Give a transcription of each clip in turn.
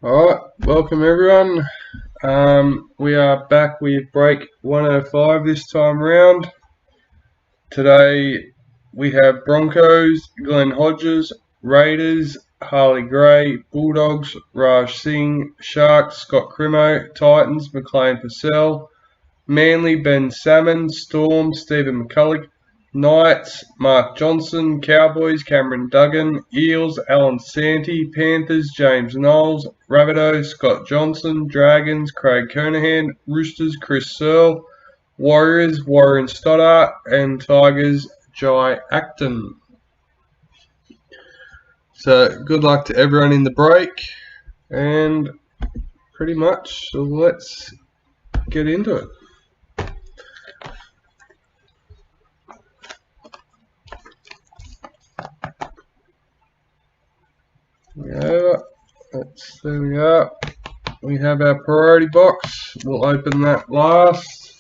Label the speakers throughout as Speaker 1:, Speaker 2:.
Speaker 1: Alright, welcome everyone. We are back with break 105 this time round. Today we have Broncos, Glenn Hodges, Raiders, Harley Gray, Bulldogs, Raj Singh, Sharks, Scott Crimo, Titans, McLean Purcell, Manly, Ben Salmon, Storm, Stephen McCulloch, Knights, Mark Johnson, Cowboys, Cameron Duggan, Eels, Alan Santee, Panthers, James Knowles, Rabbitohs, Scott Johnson, Dragons, Craig Kernahan, Roosters, Chris Searle, Warriors, Warren Stoddart, and Tigers, Jai Acton. So good luck to everyone in the break, and pretty much so let's get into it. There we are. We have our priority box. We'll open that last.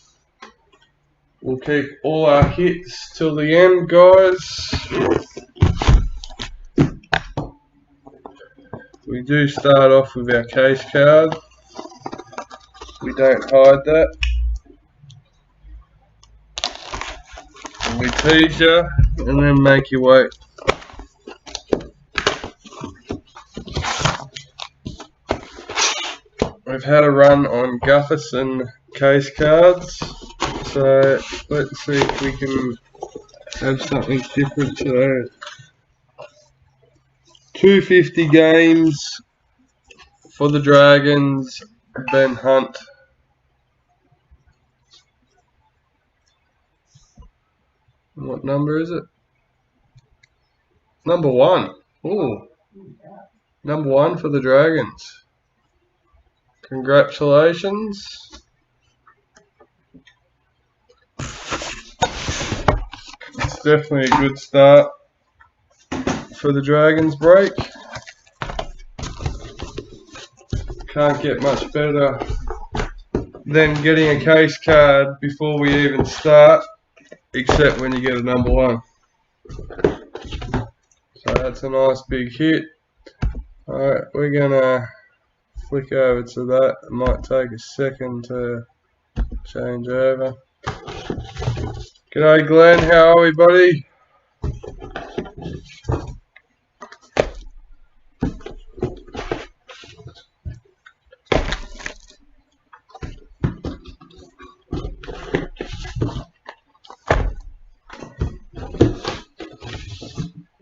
Speaker 1: We'll keep all our hits till the end, guys. We do start off with our case card. We don't hide that. We tease you and then make you wait. We've had a run on Gufferson case cards, so let's see if we can have something different today. 250 games for the Dragons, Ben Hunt. What number is it? Number 1. Ooh. Number 1 for the Dragons. Congratulations. It's definitely a good start for the Dragons break. Can't get much better than getting a case card before we even start, except when you get a number 1. So that's a nice big hit. Alright, we're gonna flick over to that. It might take a second to change over. G'day Glenn, how are we, buddy?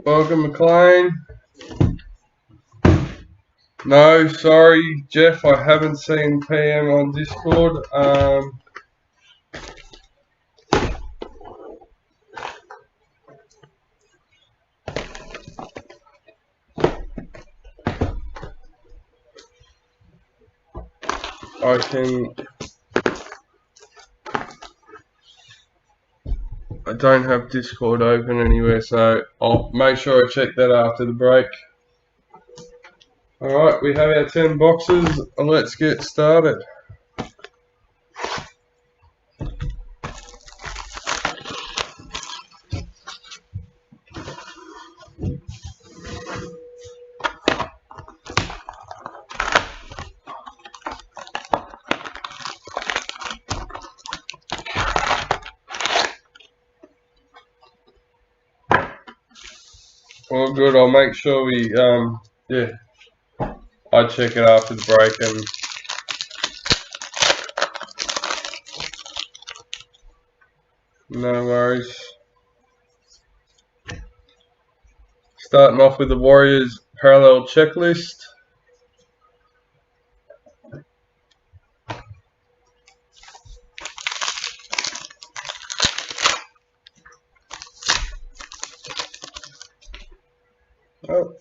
Speaker 1: Welcome, McLean. No, sorry, Jeff, I haven't seen PM on Discord. I don't have Discord open anywhere, so I'll make sure I check that after the break. Alright, we have our 10 boxes, and let's get started. All good, I'll make sure we, I check it after the break and no worries. Starting off with the Warriors parallel checklist. Oh,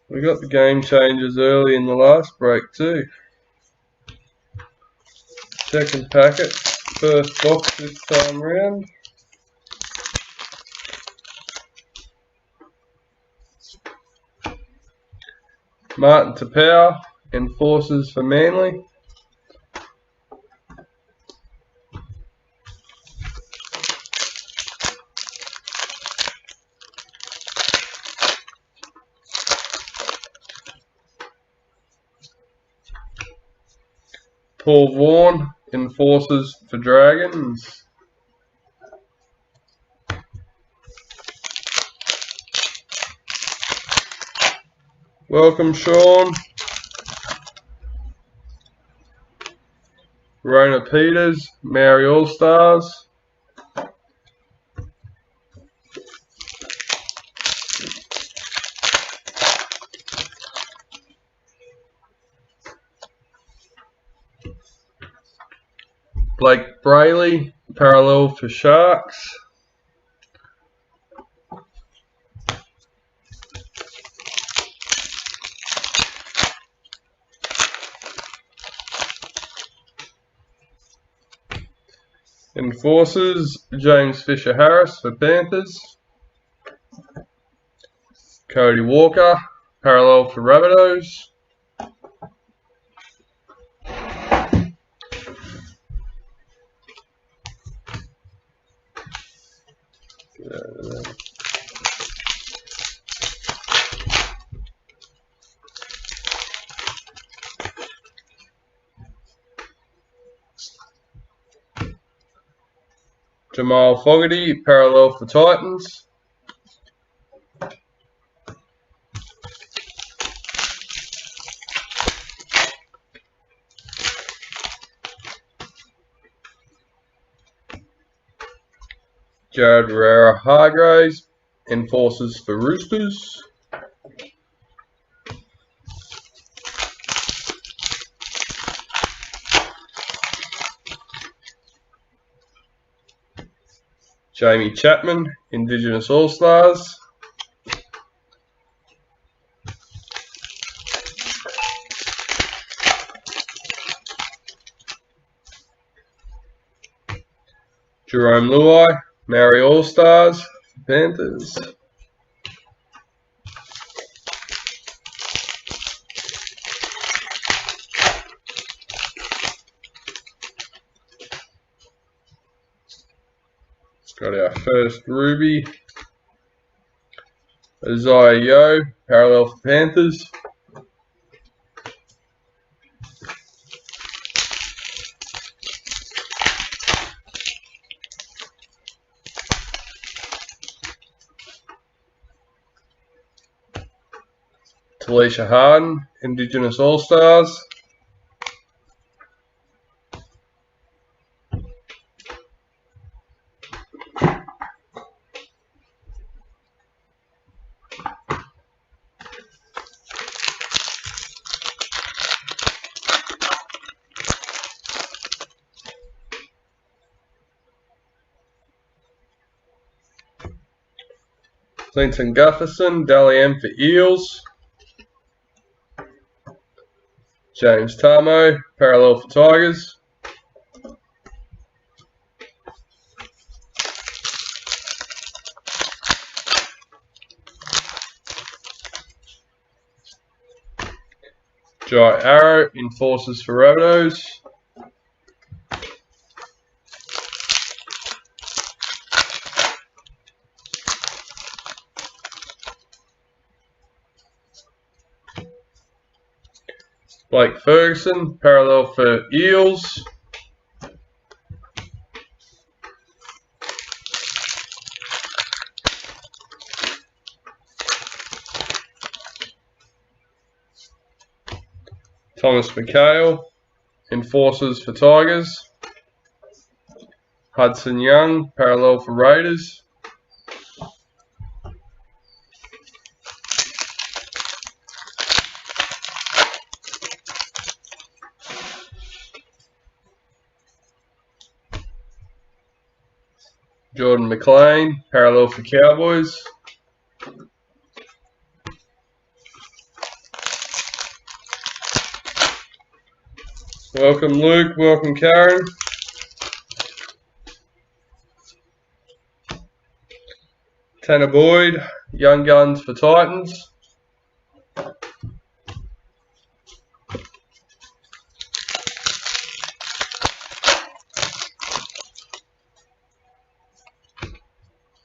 Speaker 1: we got the game changers early in the last break too. Second packet, first box this time round. Martin Tapau, Enforcers for Manly. Paul Vaughan, Enforcers for Dragons. Welcome, Sean. Rona Peters, Maori All-Stars. Blake Brayley, Parallel for Sharks. Enforcers, James Fisher-Harris for Panthers. Cody Walker, Parallel for Rabbitohs. Jamal Fogarty, Parallel for Titans. Jared Herrera-Hargraves, Enforcers for Roosters. Jamie Chapman, Indigenous All-Stars. Jerome Luai, Maori All-Stars, Panthers. Got our first Ruby. Isaiah Yeo, Parallel for Panthers. Talisha Harden, Indigenous All-Stars. Clinton Gutherson, Dally M for Eels. James Tamo, Parallel for Tigers. Jai Arrow, Enforcers for Rabbitohs. Blake Ferguson, Parallel for Eels. Thomas McHale, Enforcers for Tigers. Hudson Young, Parallel for Raiders. Jordan McLean, Parallel for Cowboys. Welcome Luke, welcome Karen. Tanner Boyd, Young Guns for Titans.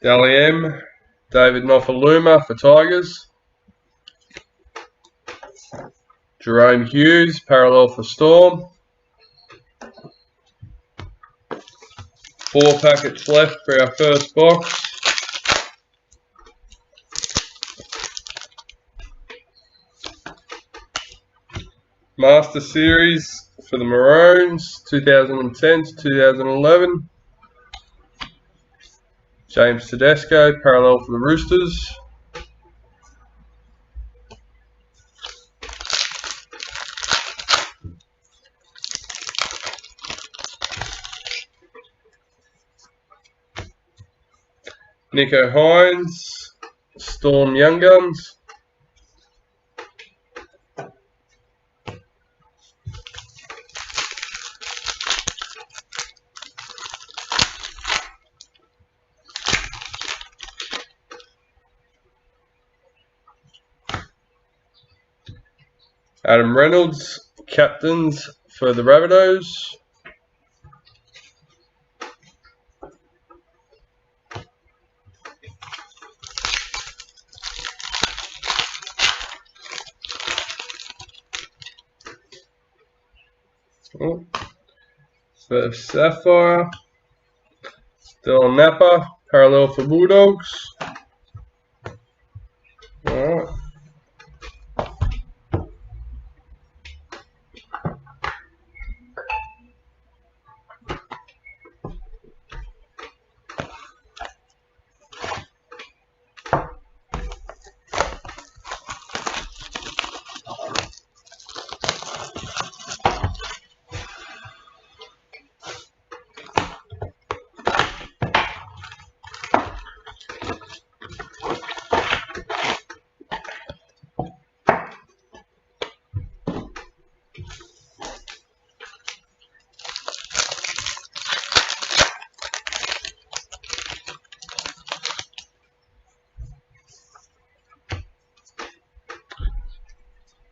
Speaker 1: Dally M, David Nofaluma for Tigers. Jerome Hughes, Parallel for Storm. 4 packets left for our first box. Master Series for the Maroons, 2010 to 2011. James Tedesco, parallel for the Roosters. Nico Hines, Storm Young Guns. Adam Reynolds, captains for the Rabbitohs. Oh. For Sapphire, Dylan Napa, parallel for Bulldogs. Alright.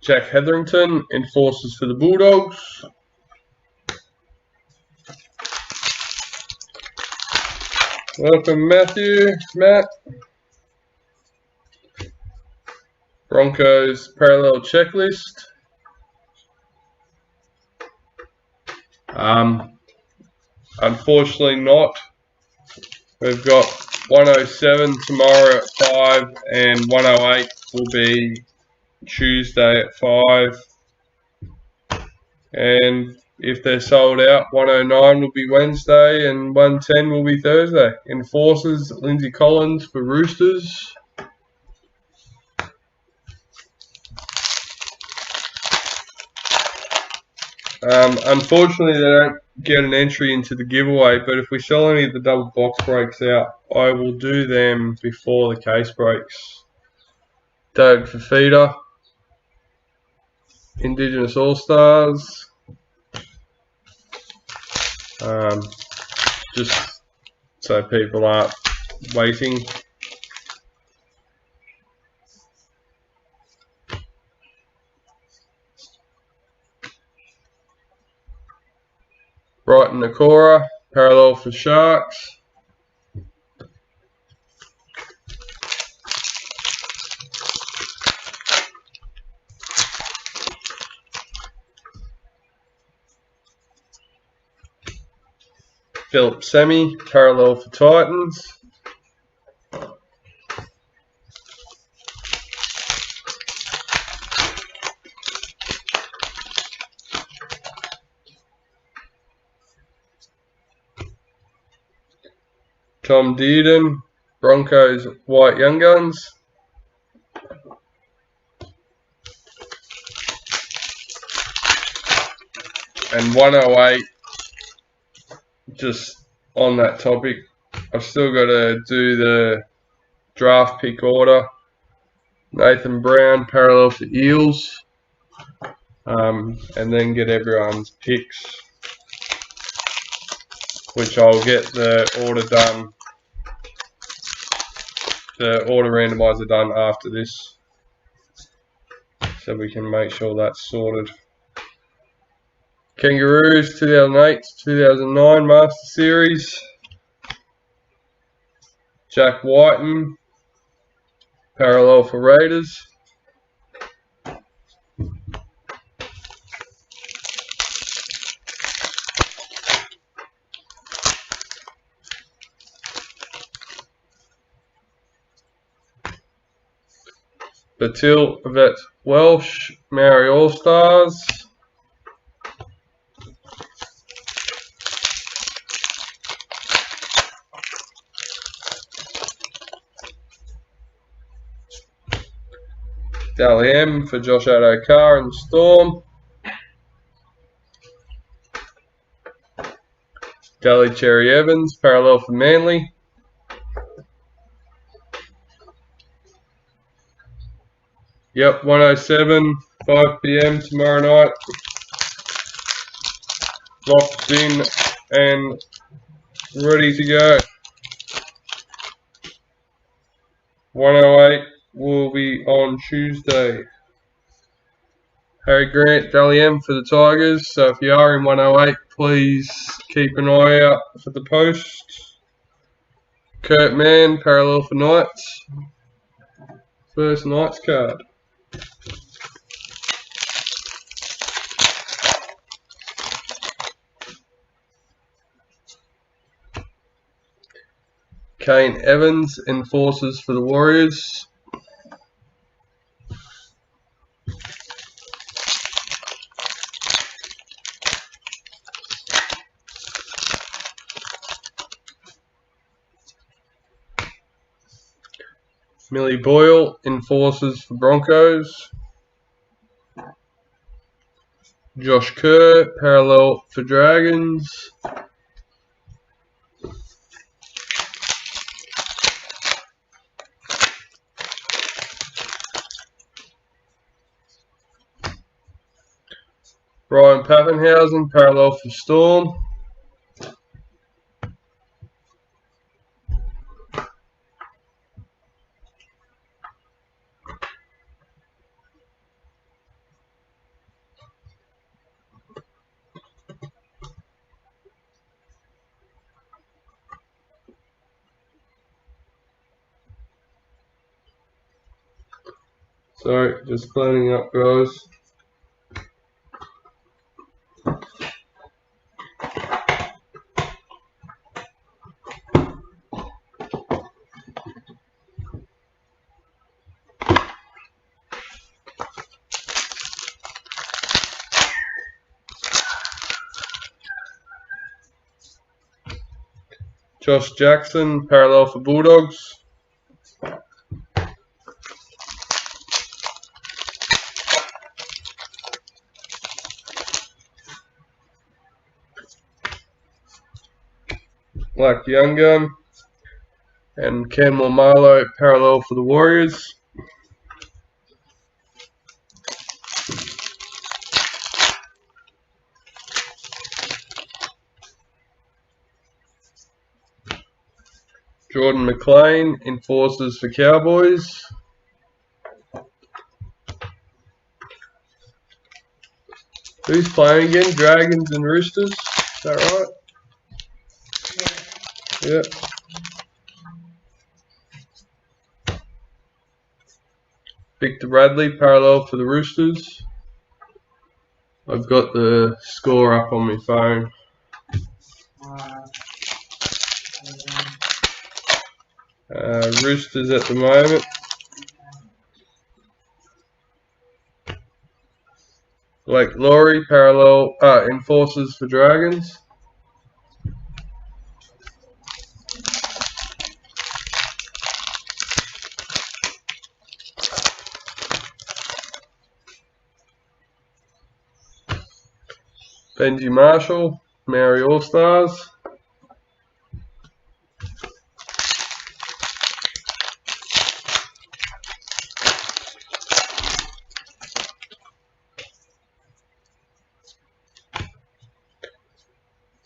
Speaker 1: Jack Hetherington, enforcers for the Bulldogs. Welcome Matt. Broncos parallel checklist. Unfortunately not. We've got 107 tomorrow at 5 and 108 will be Tuesday at 5. And if they're sold out, 109 will be Wednesday and 110 will be Thursday. Enforcers, Lindsay Collins for Roosters. Unfortunately, they don't get an entry into the giveaway, but if we sell any of the double box breaks out, I will do them before the case breaks. Doug Fafita, Indigenous All-Stars. Just so people aren't waiting. Brighton Nakora, parallel for Sharks. Philip Semi, parallel for Titans. Tom Dearden, Broncos White Young Guns. And 108, just on that topic, I've still got to do the draft pick order. Nathan Brown, parallel for Eels. And then get everyone's picks, which I'll get the order done, the order randomizer done after this, so we can make sure that's sorted. Kangaroos 2008 to 2009 Master Series. Jack Whiten, parallel for Raiders. Batil Vet Welsh, Maori All-Stars. Dally M for Josh Adokar and the Storm. Dally Cherry Evans, parallel for Manly. Yep, 107, 5 PM tomorrow night. Locked in and ready to go. 108 will be on Tuesday. Harry Grant, Dally M for the Tigers. So if you are in 108, please keep an eye out for the post. Kurt Mann, parallel for Knights. First Knights card. Kane Evans, Enforcers for the Warriors. Millie Boyle, Enforcers for Broncos. Josh Kerr, parallel for Dragons. Ryan Pappenhausen, parallel for Storm. Sorry, just cleaning up, guys. Josh Jackson, parallel for Bulldogs. Black Young Gun. And Ken Marlowe, parallel for the Warriors. Jordan McLean, Enforcers for Cowboys. Who's playing again? Dragons and Roosters? Is that right? Yep. Victor Bradley, parallel for the Roosters. I've got the score up on my phone. Roosters at the moment. Blake Laurie, parallel, Enforcers for Dragons. Benji Marshall, Maori All-Stars.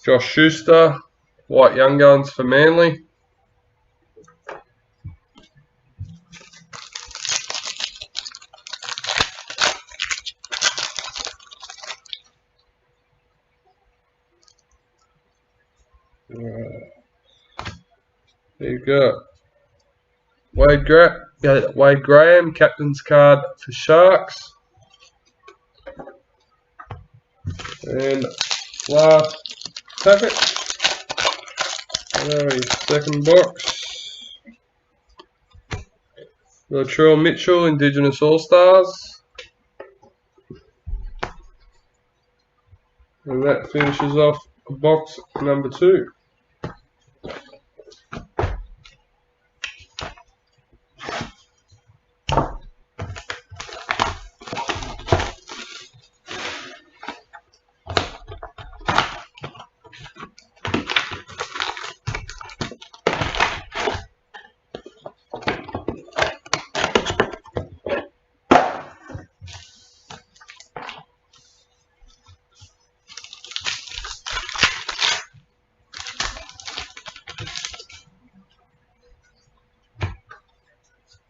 Speaker 1: Josh Schuster, White Young Guns for Manly. There you go. Wade Graham, captain's card for Sharks. And last packet. Second box. Latrell Mitchell, Indigenous All-Stars. And that finishes off box number 2.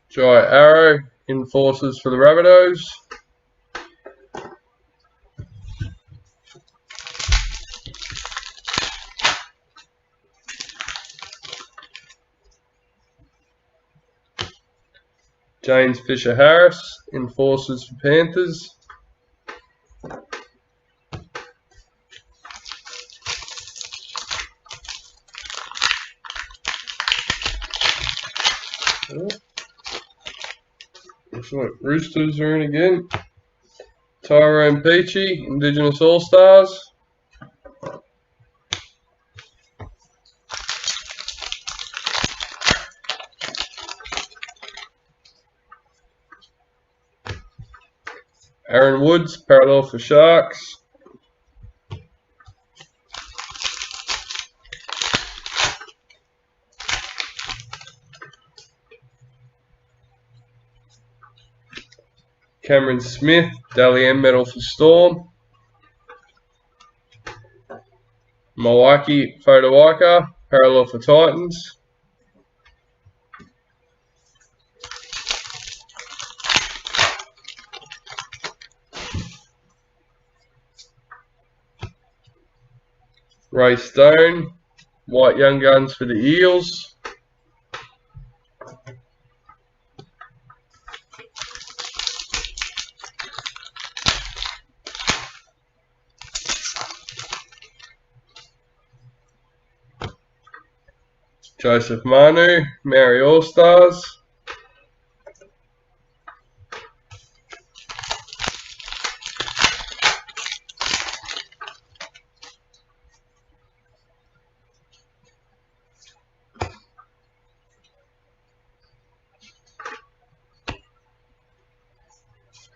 Speaker 1: Jai Arrow, Enforcers for the Rabbitohs. James Fisher-Harris, Enforcers for Panthers. Excellent. Roosters are in again. Tyrone Peachy, Indigenous All-Stars. Aaron Woods, Parallel for Sharks. Cameron Smith, Dally M Medal for Storm. Milwaukee Fodawaika, Parallel for Titans. Ray Stone, White Young Guns for the Eels. Joseph Manu, Maori All-Stars.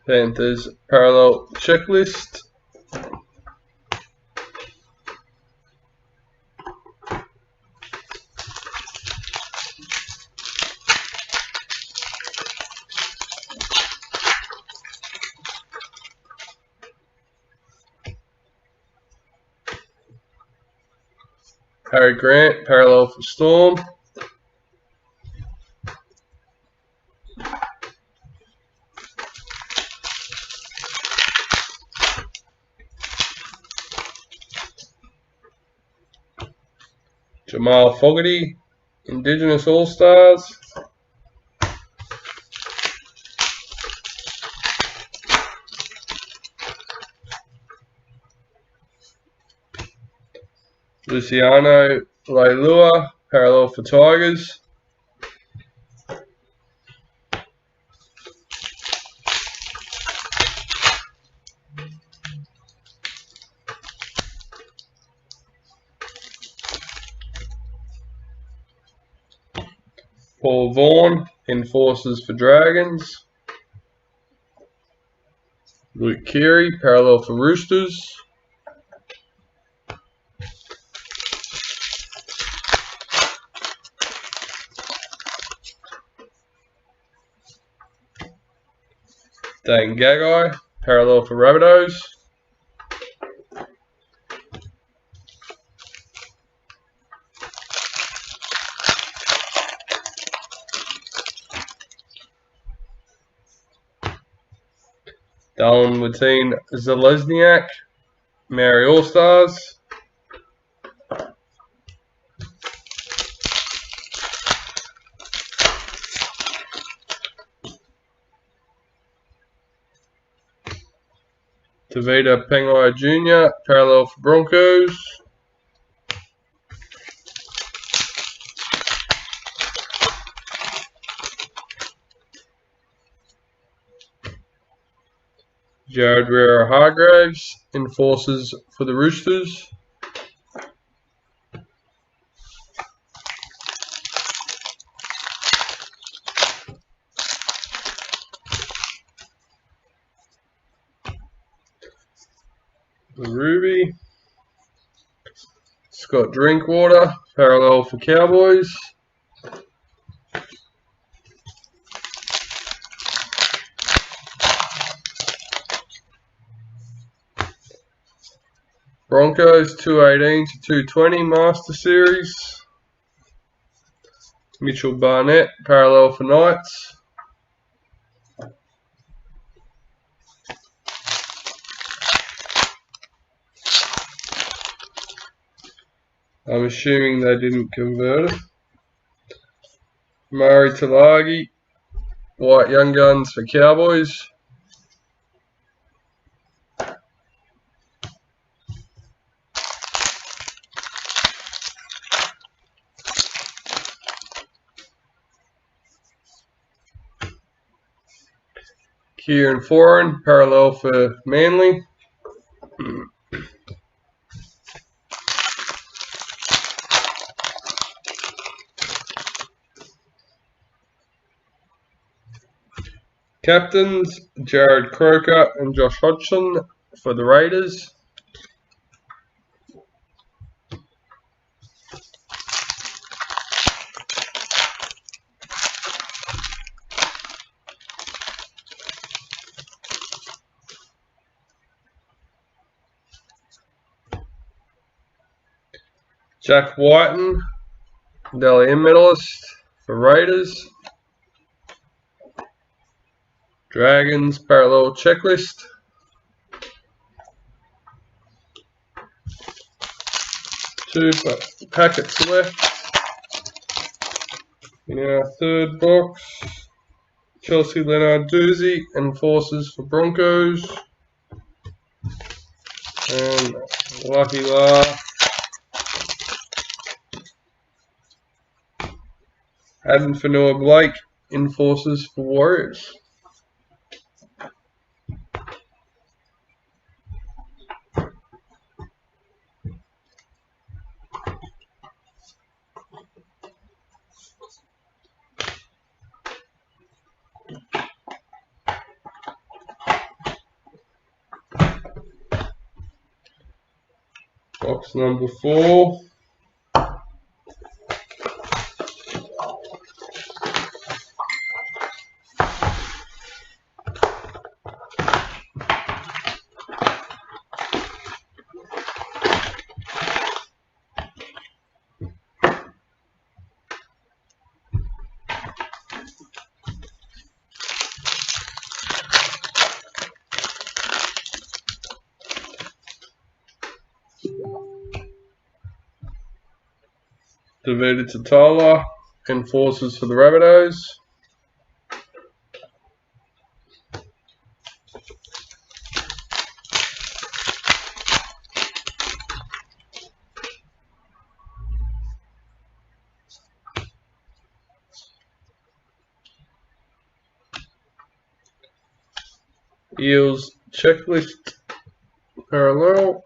Speaker 1: Panthers Parallel Checklist. Harry Grant, Parallel for Storm. Jamal Fogarty, Indigenous All-Stars. Luciano Leilua, Parallel for Tigers. Paul Vaughan, Enforcers for Dragons. Luke Keary, Parallel for Roosters. Dane Gagai, Parallel for Rabbitohs. Darwin Watine Zalesniak, Maori All-Stars. Tavita Pengai Jr., Parallel for Broncos. Jared Hargraves, enforcers for the Roosters. Ruby. Scott Drinkwater, parallel for Cowboys. Broncos 218 to 220 Master Series. Mitchell Barnett, parallel for Knights. I'm assuming they didn't convert it. Murray Talagi, White Young Guns for Cowboys. Kieran Foran, parallel for Manly. Captains, Jared Croker and Josh Hodgson for the Raiders. Jack Whiten, Dally M medalist for Raiders. Dragons, parallel checklist. Two packets left in our third box. Chelsea Leonard-Doozy, enforcers for Broncos. And Lucky La. Adam Fanua-Blake, enforcers for Warriors. Box number 4. David Tatala, enforcers for the Rabbitohs. Eels checklist parallel.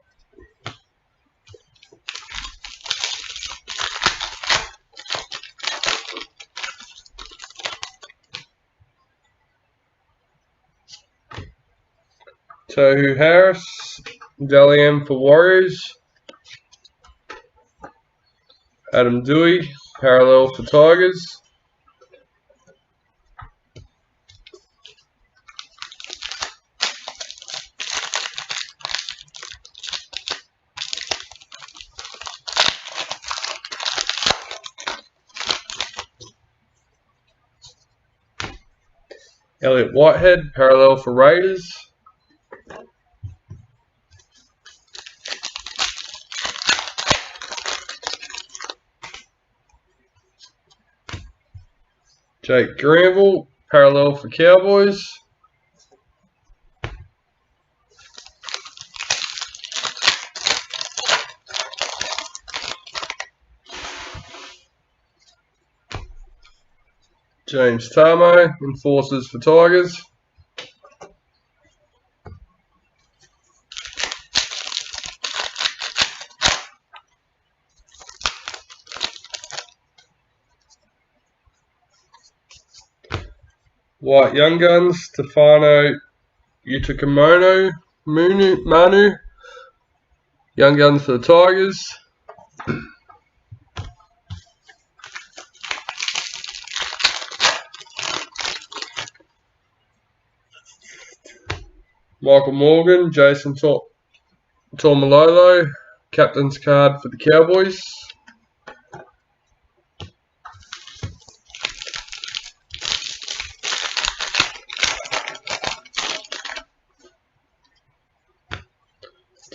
Speaker 1: Tohu Harris, Dally M for Warriors. Adam Dewey, parallel for Tigers. Elliot Whitehead, parallel for Raiders. Jake Granville, parallel for Cowboys. James Tamo, enforcers for Tigers. White Young Guns, Stefano Utakamono, Manu. Young Guns for the Tigers. Michael Morgan, Jason Tormalolo, captain's card for the Cowboys.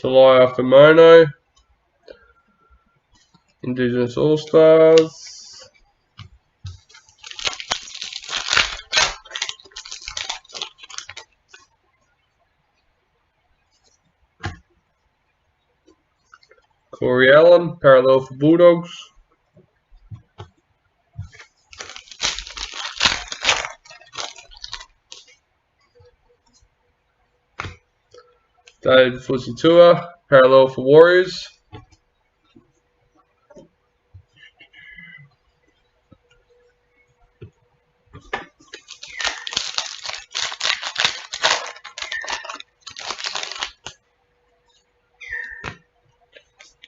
Speaker 1: Talia Famono, Indigenous All-Stars. Corey Allen, parallel for Bulldogs. David Fusitua, parallel for Warriors.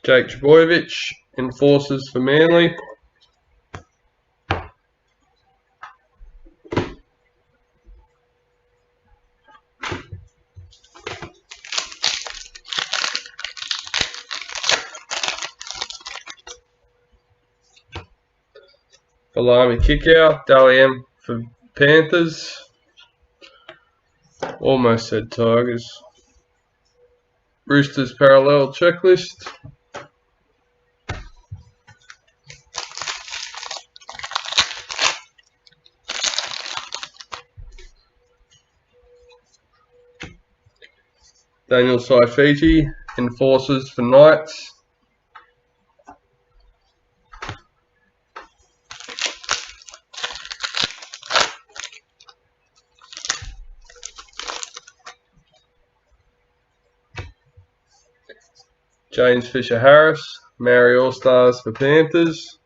Speaker 1: Jake Trbojevic, Enforcers for Manly. Salami Kickout, Dally M for Panthers. Almost said Tigers. Roosters parallel checklist. Daniel Saifiti, Enforcers for Knights. James Fisher-Harris, Maori All-Stars for Panthers.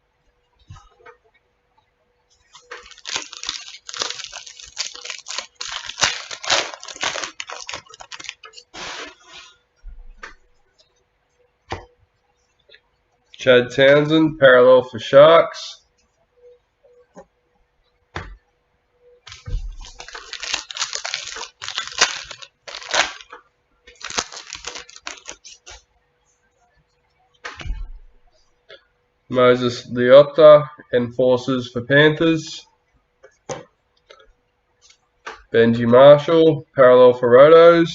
Speaker 1: Chad Townsend, parallel for Sharks. Moses Leota, Enforcers for Panthers. Benji Marshall, parallel for Rotos.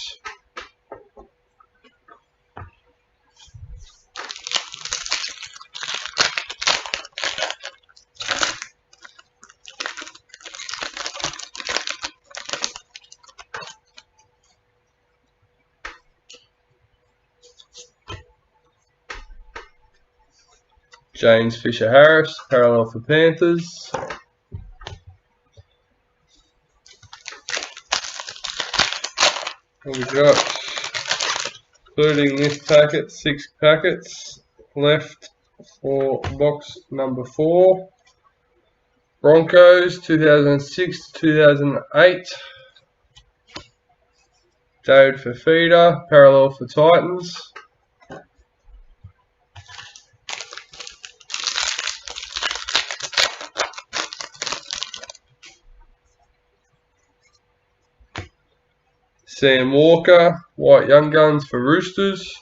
Speaker 1: James Fisher-Harris, parallel for Panthers. What we got? Including this packet, 6 packets left for box number 4. Broncos 2006 to 2008. David Fafita, parallel for Titans. Sam Walker, White Young Guns for Roosters.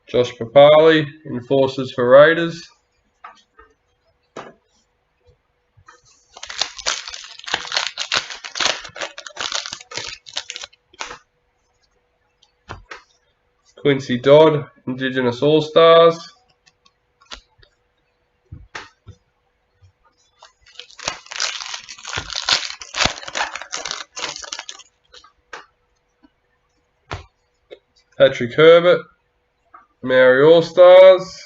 Speaker 1: Josh Papali, Enforcers for Raiders. Quincy Dodd, Indigenous All-Stars. Patrick Herbert, Maori All-Stars.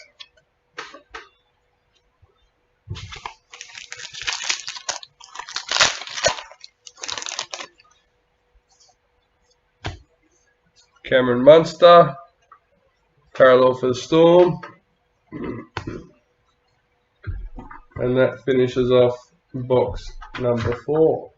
Speaker 1: Cameron Munster, parallel for the Storm. And that finishes off box number 4.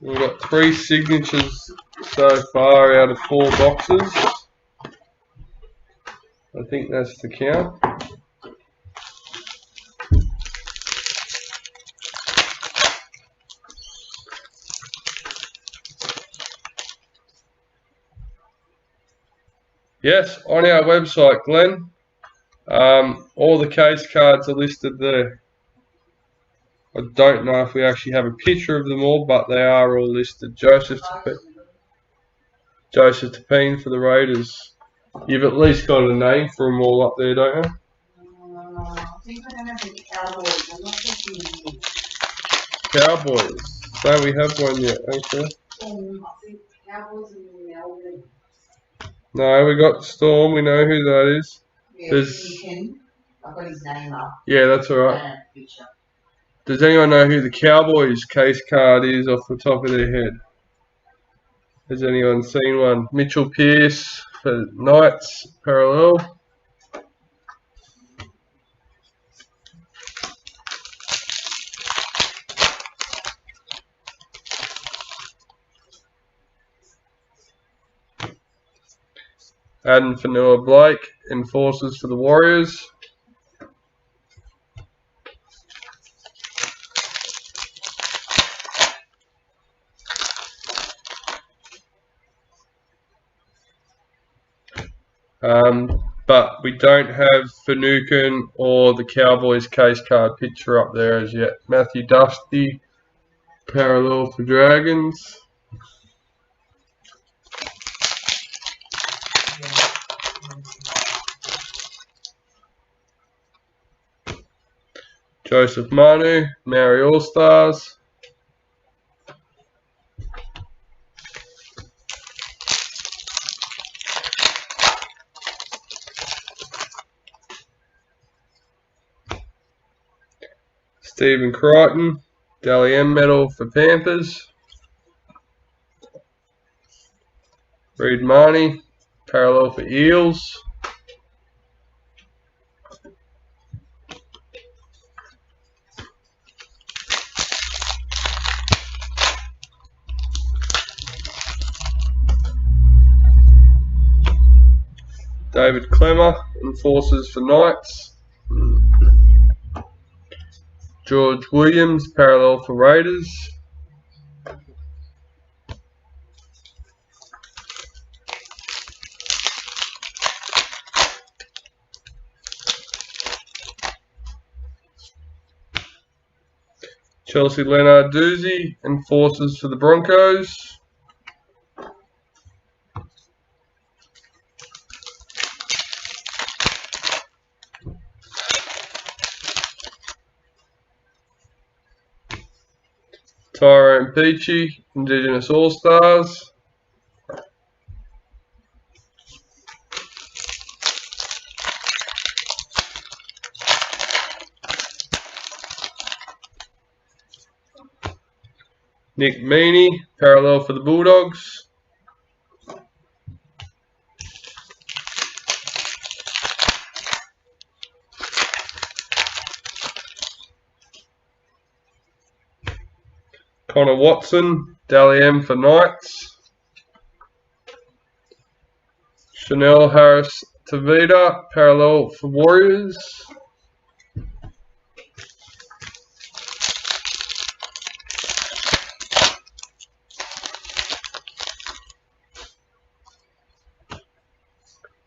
Speaker 1: We've got 3 signatures so far out of 4 boxes. I think that's the count. Yes, on our website, Glenn, all the case cards are listed there. I don't know if we actually have a picture of them all, but they are all listed. Joseph Tapine for the Raiders. You've at least got a name for them all up there, don't you?
Speaker 2: I think I don't have the Cowboys. I'm not thinking
Speaker 1: Cowboys. Don't we have one yet? Okay.
Speaker 2: I think Cowboys and Melbourne.
Speaker 1: No, we got Storm. We know who that is.
Speaker 2: Yeah,
Speaker 1: There's...
Speaker 2: I've got his name up.
Speaker 1: Yeah, that's alright. Does anyone know who the Cowboys case card is off the top of their head? Has anyone seen one? Mitchell Pearce for Knights, parallel. Adam Fanua Blake, Enforcers for the Warriors. But we don't have Finucane or the Cowboys case card picture up there as yet. Matthew Dusty, parallel for Dragons. Joseph Manu, Maori All-Stars. Stephen Crichton, Dally M medal for Panthers. Reid Marnie, parallel for Eels. David Clemmer, Enforcers for Knights. George Williams, parallel for Raiders. Chelsea Leonard-Doozy, Enforcers for the Broncos. Tyrone Peachy, Indigenous All-Stars. Nick Meaney, parallel for the Bulldogs. Connor Watson, Dally M for Knights. Chanel Harris Tavita, parallel for Warriors.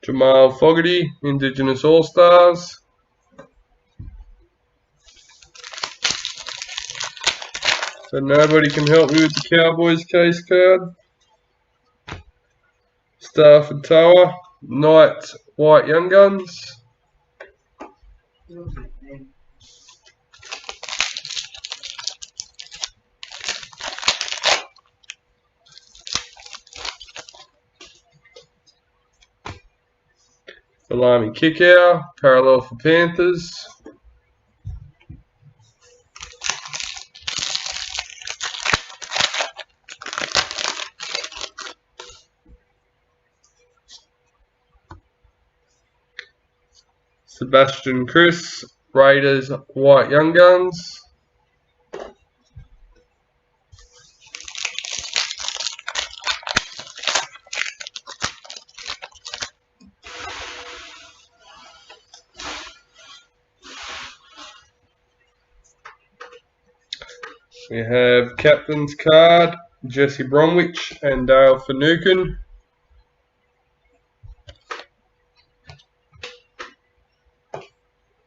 Speaker 1: Jamal Fogarty, Indigenous All-Stars. So nobody can help me with the Cowboys case card. Stafford Tower, Knights White Young Guns. Salami Kickout, parallel for Panthers. Sebastian Chris, Raiders White Young Guns. We have Captain's Card, Jesse Bromwich and Dale Finucane.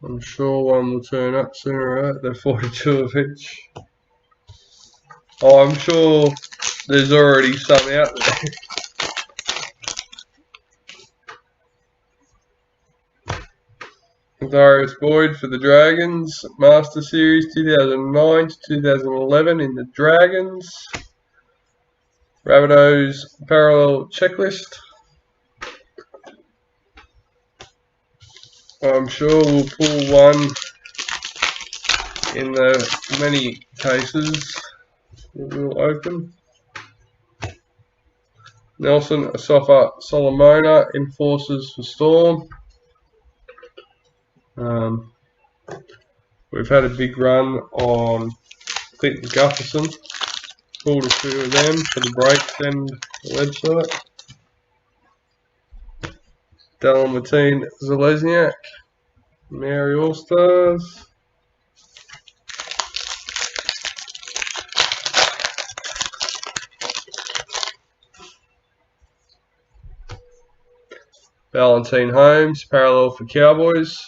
Speaker 1: I'm sure one will turn up sooner, right? They're 42 of each. Oh, I'm sure there's already some out there. Darius Boyd for the Dragons, Master Series 2009 to 2011 in the Dragons. Rabbitohs parallel checklist. I'm sure we'll pull one in the many cases that we'll open. Nelson Asafa Solomona, Enforcers for Storm. We've had a big run on Clinton Gutherson. Pulled a few of them for the breaks and the website. Dallin Martin Zalesniak, Mary All-Stars. Valentine Holmes, parallel for Cowboys.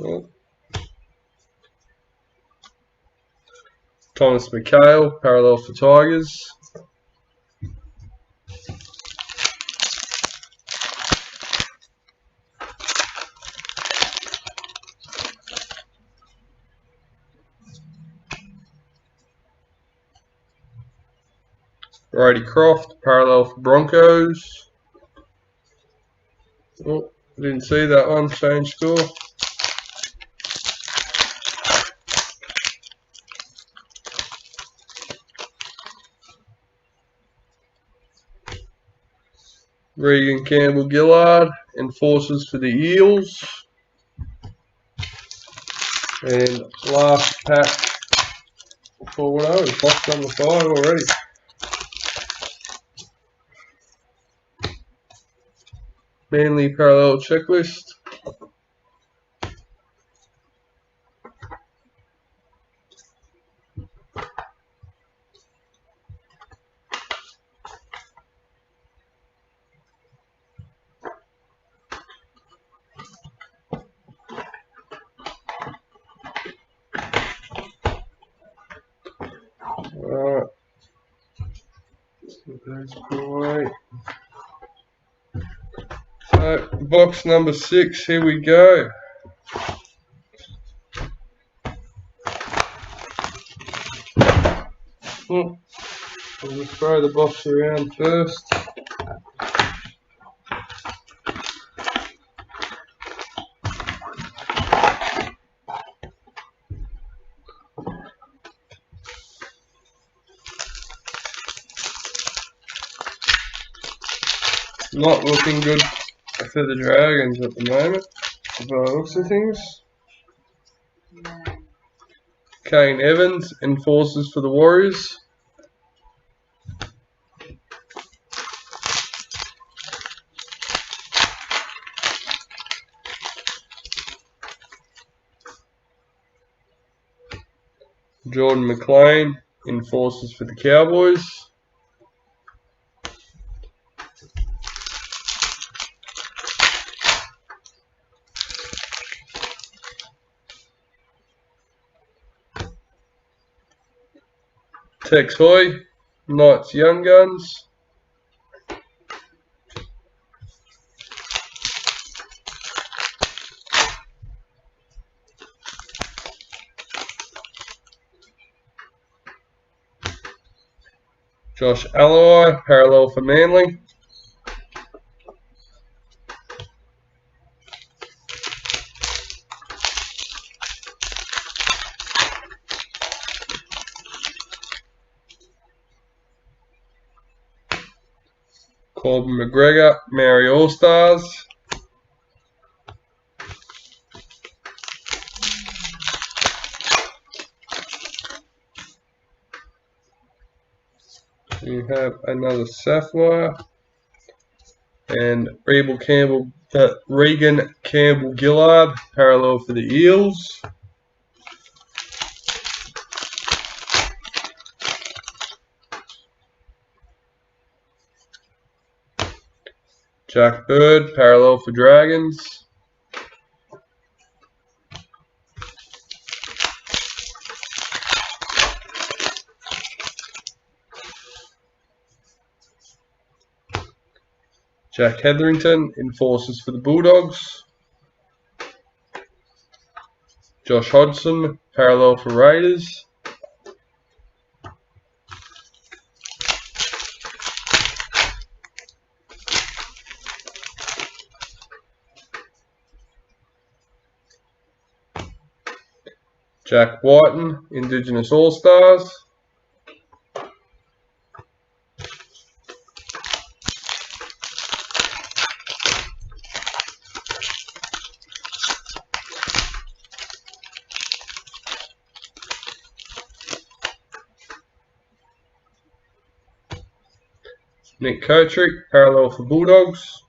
Speaker 1: Oh. Thomas McHale, parallel for Tigers. Brody Croft, parallel for Broncos. Oh, didn't see that one, change score. Regan Campbell Gillard, Enforcers for the Eels. And last pack for box number 5 already. Manly parallel checklist. Alright. That's great. So, box number 6, here we go. We'll just throw the box around first. Not looking good for the Dragons at the moment, by the looks of things. Kane Evans, Enforcers for the Warriors. Jordan McLean, Enforcers for the Cowboys. Tex Hoy, Knights Young Guns. Josh Alloy, parallel for Manly. Corbin McGregor, Maori All-Stars. You have another Sapphire. And Regan Campbell Gillard, parallel for the Eels. Jack Bird, parallel for Dragons. Jack Hetherington, enforcers for the Bulldogs. Josh Hodgson, parallel for Raiders. Jack Whiten, Indigenous All-Stars. Nick Kotrick, parallel for Bulldogs.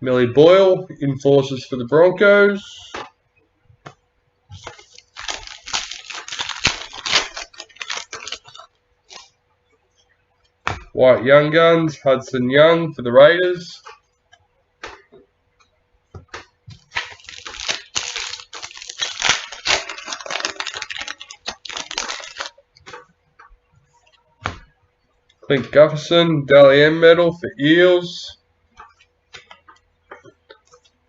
Speaker 1: Millie Boyle, enforcers for the Broncos. White Young Guns, Hudson Young for the Raiders. Clint Gufferson, Dally M medal for Eels.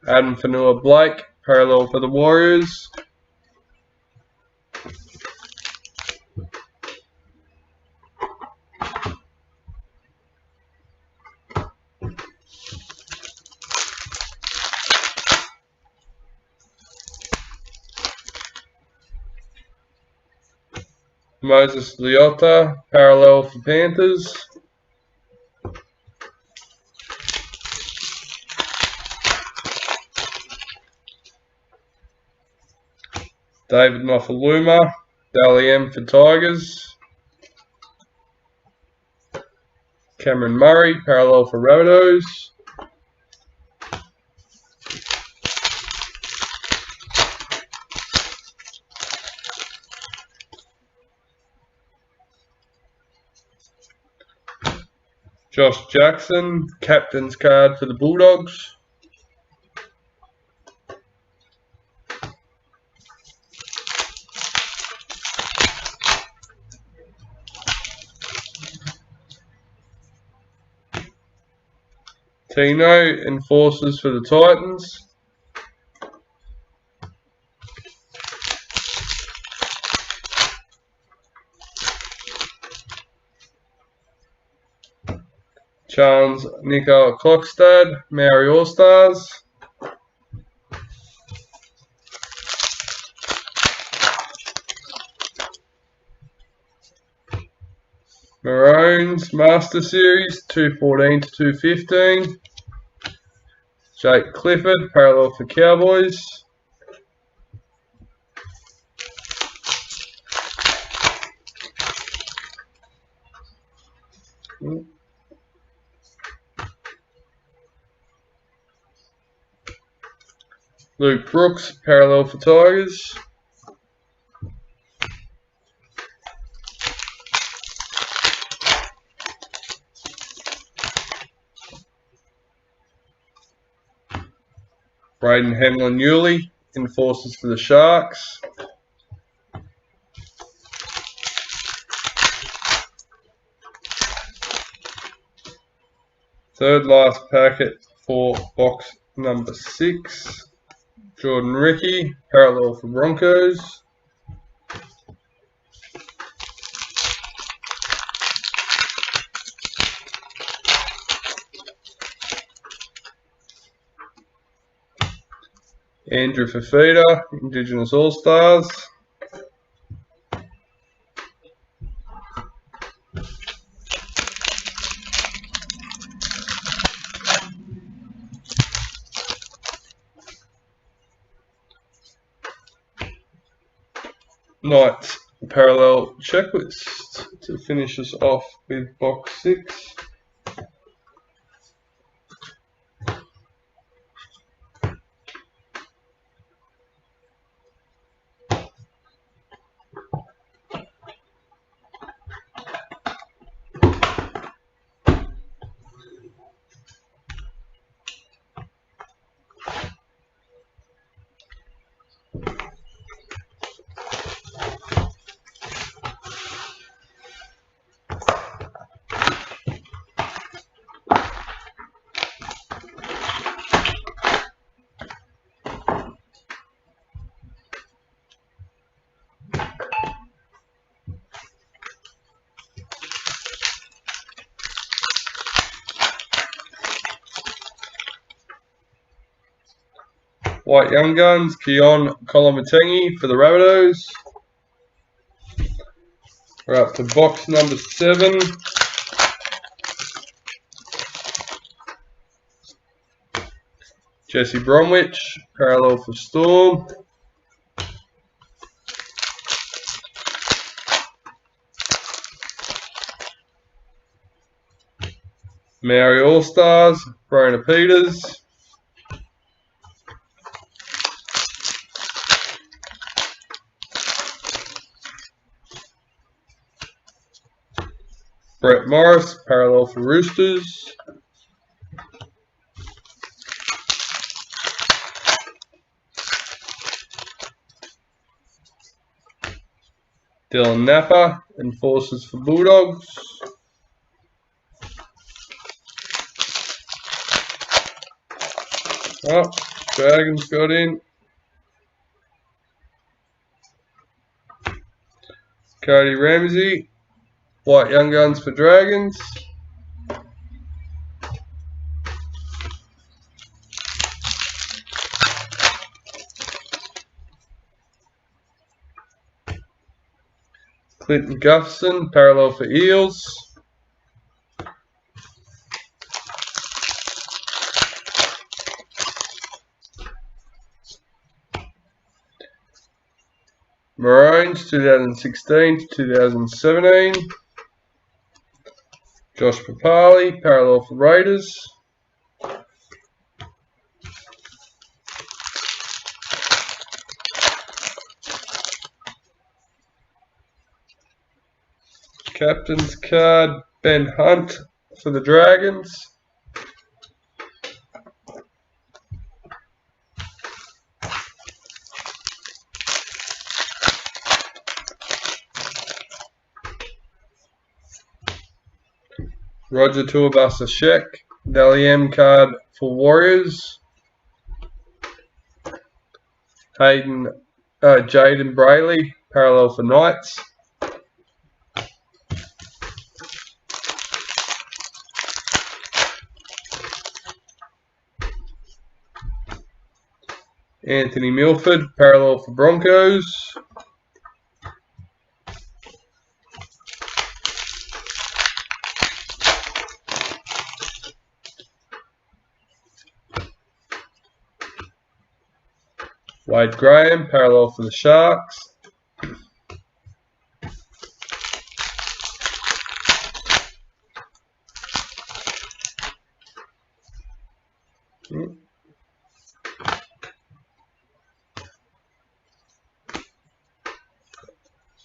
Speaker 1: Adam Fanua Blake, parallel for the Warriors. Moses Leota, parallel for Panthers. David Nofaluma, Dally M for Tigers. Cameron Murray, parallel for Rabbitohs. Josh Jackson, captain's card for the Bulldogs. Tino, enforcers for the Titans. Charles Nico Klokstad, Maori All-Stars. Maroons, Master Series, 214 to 215. Jake Clifford, parallel for Cowboys. Luke Brooks, parallel for Tigers. Braden Hamlin-Uele, enforcers for the Sharks. Third last packet for box number 6. Jordan Ricky, parallel for Broncos. Andrew Fafita, Indigenous All-Stars. Knights parallel checklist to finish us off with box 6. White Young Guns, Keon Kolomatangi for the Rabbitohs. We're up to box number 7. Jesse Bromwich, parallel for Storm. Maori All-Stars, Brona Peters. Brett Morris, parallel for Roosters. Dylan Napa, Enforcers for Bulldogs. Oh, Dragons got in. Cody Ramsey, White Young Guns for Dragons. Clinton Gufson, parallel for Eels. Maroons 2016 to 2017. Josh Papali, parallel for Raiders. Captain's card, Ben Hunt for the Dragons. Roger Tuivasa-Sheck, Dally M card for Warriors. Jaden Brayley, parallel for Knights. Anthony Milford, parallel for Broncos. Wade Graham, parallel for the Sharks.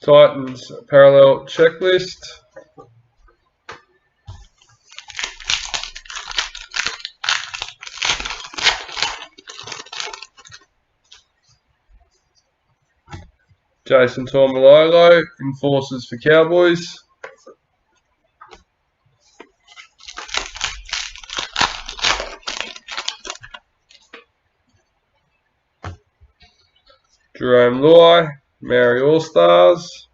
Speaker 1: Titans parallel checklist. Jason Taumalolo, Enforcers for Cowboys. Jerome Luai, Maori All Stars.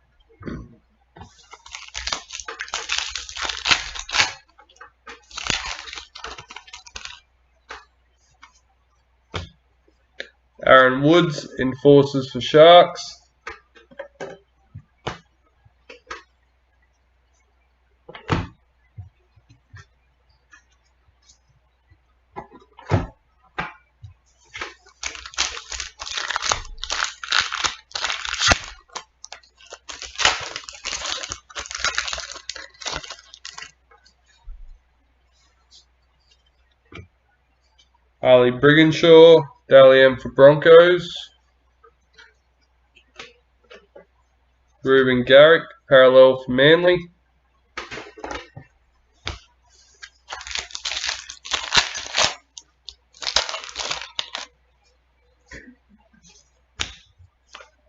Speaker 1: Aaron Woods, Enforcers for Sharks. Harley Brigginshaw, Dally M for Broncos. Ruben Garrick, parallel for Manly.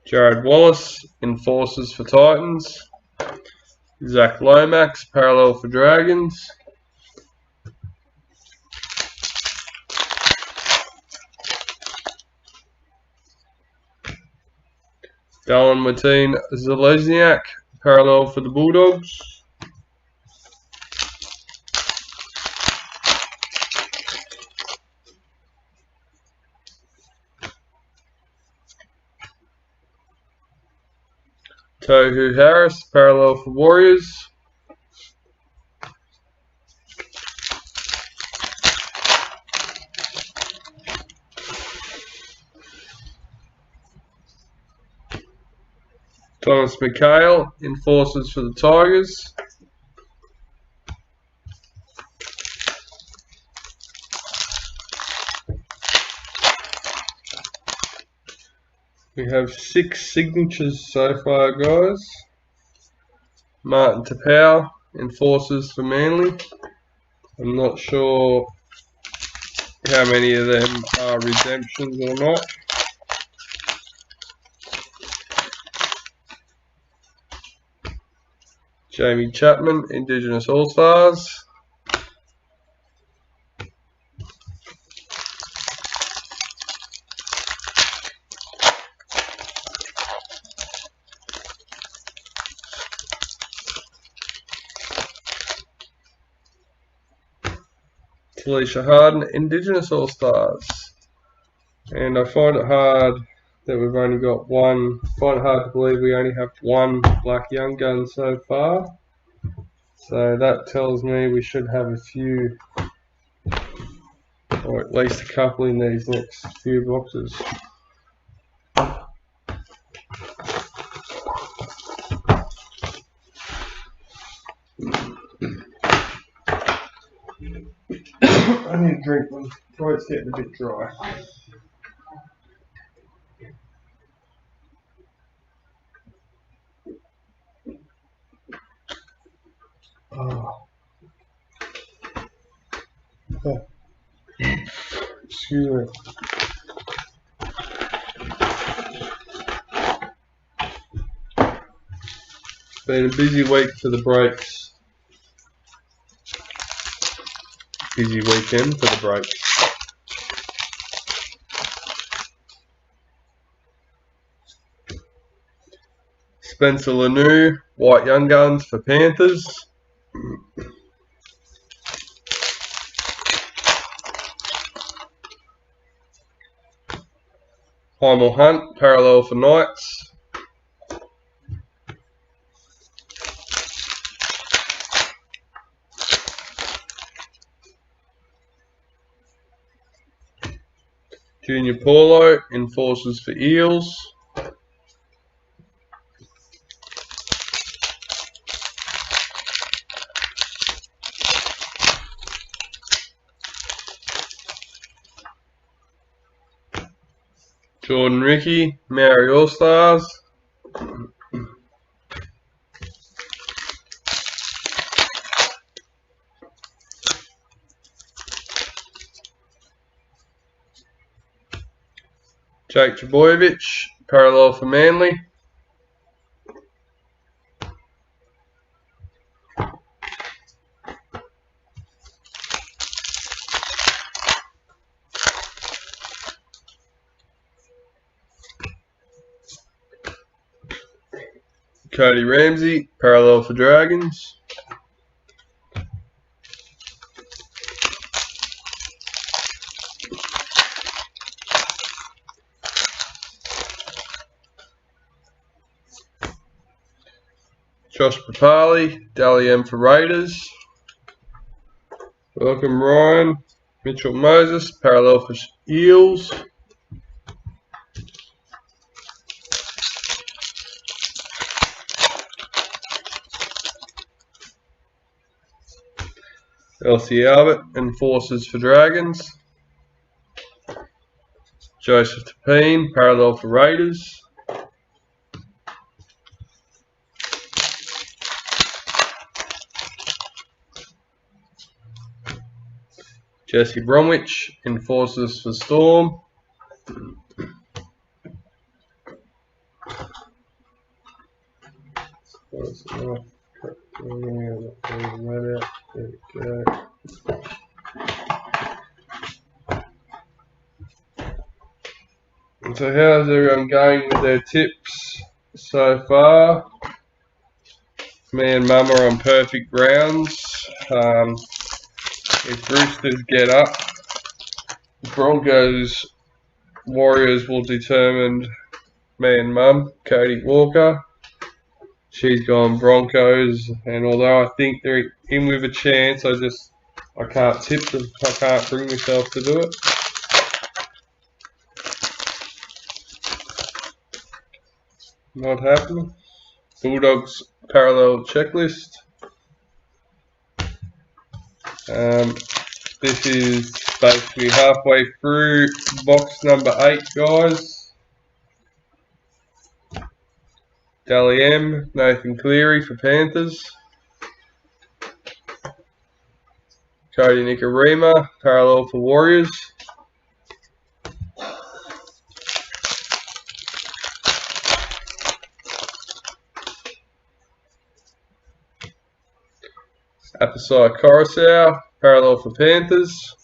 Speaker 1: Jared Wallace, Enforcers for Titans. Zach Lomax, parallel for Dragons. Dallin Martin Zalesniak, parallel for the Bulldogs. Tohu Harris, parallel for Warriors. Thomas McHale, Enforcers for the Tigers. We have 6 signatures so far, guys. Martin Tapau, Enforcers for Manly. I'm not sure how many of them are redemptions or not. Jamie Chapman, Indigenous All-Stars. Talisha Harden, Indigenous All-Stars. And I find it hard that we've only got one. I find it hard to believe we only have one Black Young Gun so far. So that tells me we should have a few, or at least a couple in these next few boxes. I need a drink, my throat's getting a bit dry. Oh. Oh. Excuse me. It's been a busy week for the breaks. Busy weekend for the breaks. Spencer Lanu, White Young Guns for Panthers. Hymel Hunt, parallel for Knights. Junior Paulo, Enforcers for Eels. Jordan Ricky, Maori All Stars. Jake Trbojevic, parallel for Manly. Cody Ramsey, parallel for Dragons. Josh Papali, Dally M for Raiders. Welcome Ryan. Mitchell Moses, parallel for Eels. Elsie Albert, Enforcers for Dragons. Joseph Tapine, parallel for Raiders. Jesse Bromwich, Enforcers for Storm. So how's everyone going with their tips so far? Me and Mum are on perfect rounds. If Roosters get up, Broncos Warriors will determine me and Mum. Cody Walker, she's gone Broncos, and although I think they're in with a chance, I can't tip them. I can't bring myself to do it. Not happening. Bulldogs parallel checklist. This is basically halfway through box number 8, guys. Dally M, Nathan Cleary for Panthers. Cody Nikorima, parallel for Warriors. Apasai Coruscant, parallel for Panthers.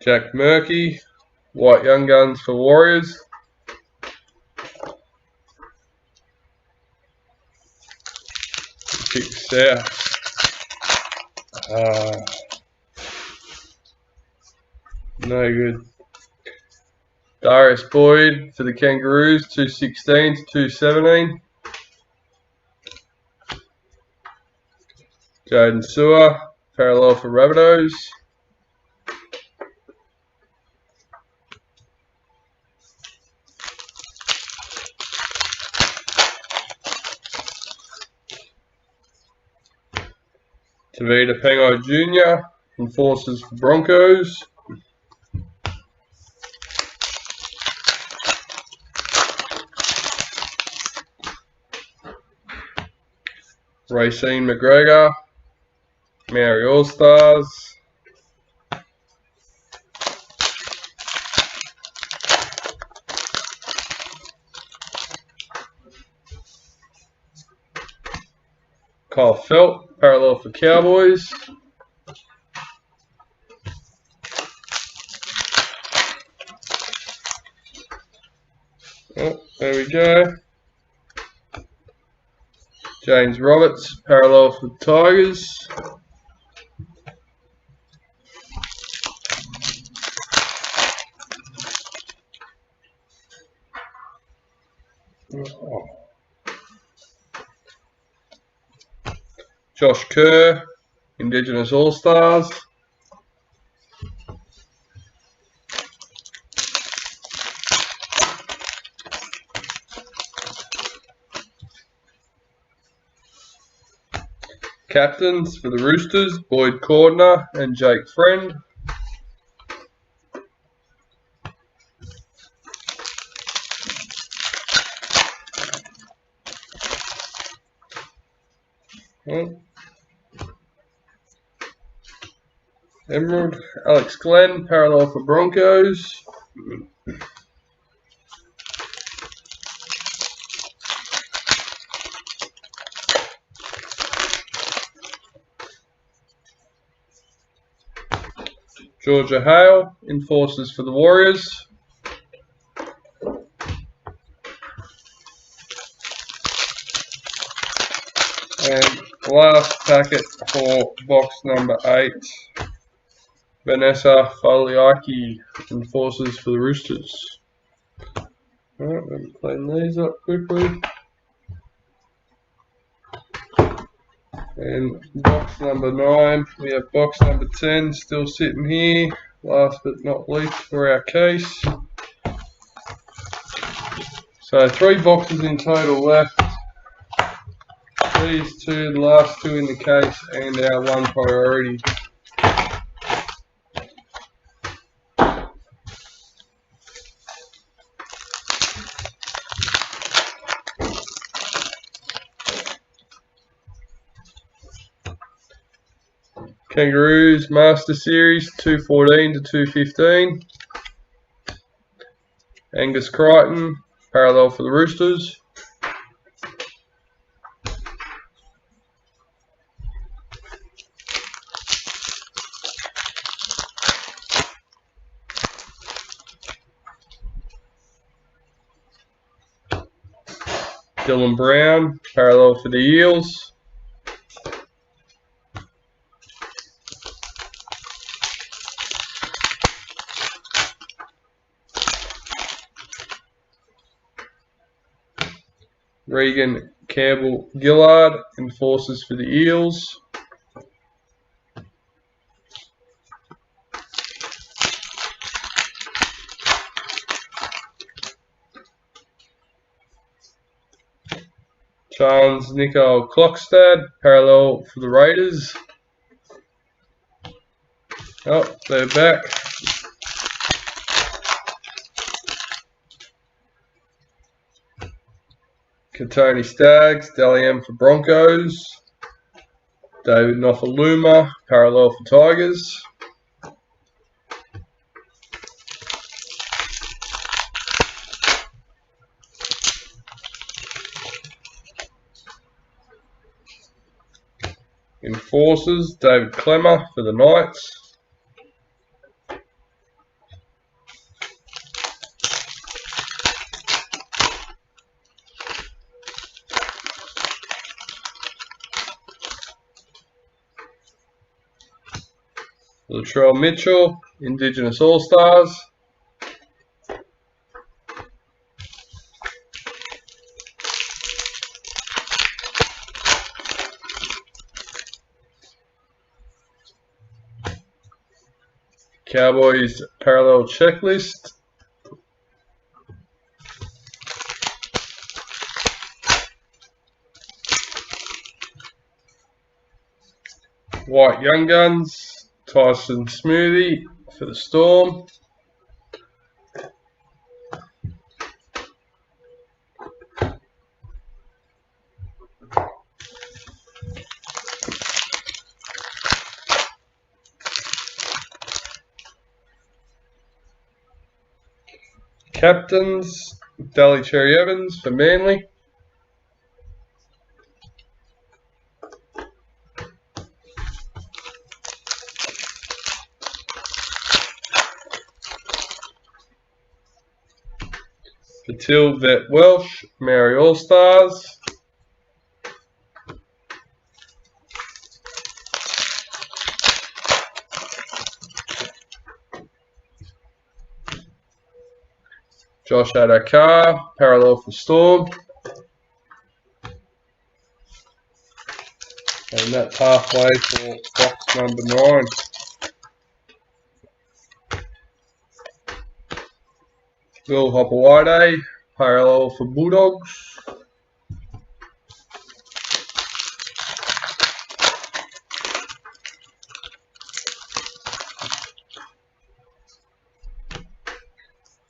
Speaker 1: Jack Murphy, White Young Guns for Warriors. Kick South. No good. Darius Boyd for the Kangaroos, 216 to 217. Jaden Sewer, parallel for Rabbitohs. Tavita Pangai Jr., Enforcers for Broncos. Racine McGregor, Maori All-Stars. Kyle Felt, parallel for Cowboys. Oh, there we go. James Roberts, parallel for Tigers. Oh. Josh Kerr, Indigenous All-Stars. Captains for the Roosters, Boyd Cordner and Jake Friend. Emerald, Alex Glenn, parallel for Broncos. Georgia Hale, Enforcers for the Warriors. And last packet for box number 8, Vanessa Foliaki, Enforcers for the Roosters. Alright, let me clean these up quickly. And box number 9, we have box number 10 still sitting here. Last but not least for our case. So 3 boxes in total left. These 2, the last 2 in the case, and our 1 priority. Kangaroos Master Series 214 to 215. Angus Crichton, parallel for the Roosters. Dylan Brown, parallel for the Eels. Regan Campbell Gillard, Enforcers for the Eels. Charles Nicole Klokstad, parallel for the Raiders. Oh, they're back. Katoni Staggs, Dally M for Broncos. David Nofaluma, parallel for Tigers. Enforcers, David Clemmer for the Knights. Latrell Mitchell, Indigenous All-Stars. Cowboys parallel checklist. White Young Guns, Tyson Smoothie for the Storm. Captains, Daly Cherry Evans for Manly. Patil Vet Welsh, Maori All-Stars. Josh Adokar, parallel for Storm. And that's halfway for box number 9. Will Hopewade, parallel for Bulldogs.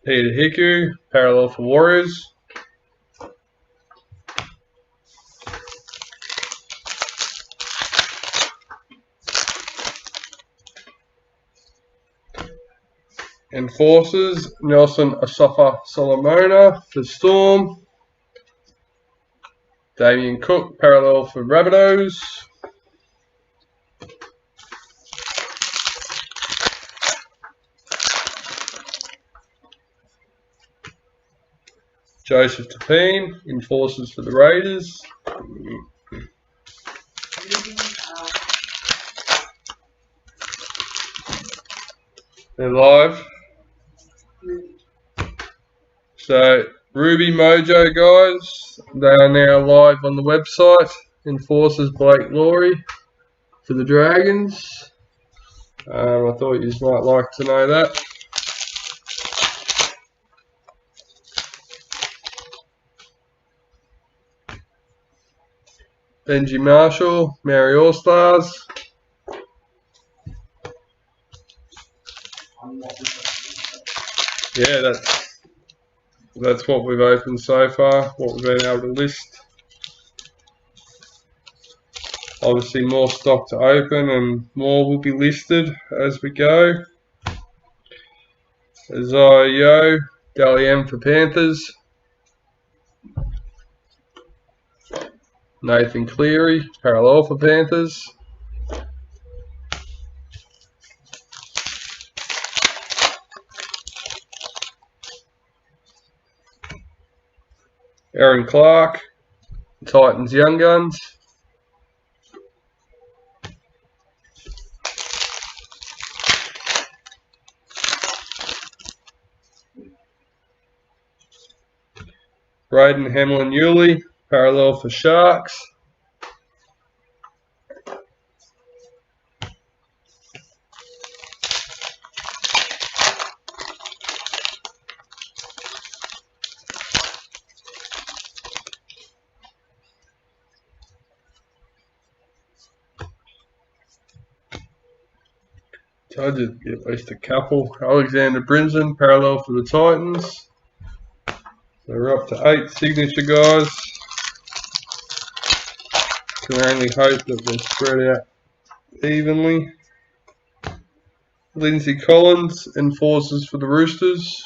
Speaker 1: Peter Hiku, parallel for Warriors. Enforcers, Nelson Asafa Solomona for Storm. Damien Cook, parallel for Rabbitohs. Joseph Tapine, enforcers for the Raiders. They're live. So, Ruby Mojo, guys, they are now live on the website. Enforcers Blake Laurie for the Dragons. I thought you might like to know that. Benji Marshall, Mary All Stars. Yeah, that's what we've opened so far, what we've been able to list. Obviously more stock to open and more will be listed as we go. Isaiah Yo, Dally M for Panthers. Nathan Cleary, parallel for Panthers. Aaron Clark, Titans Young Guns. Braden Hamlin Yulee, parallel for Sharks. I did get at least a couple. Alexander Brinson, parallel for the Titans. So we're up to 8 signature guys. Can only hope that they're spread out evenly. Lindsay Collins, enforcers for the Roosters.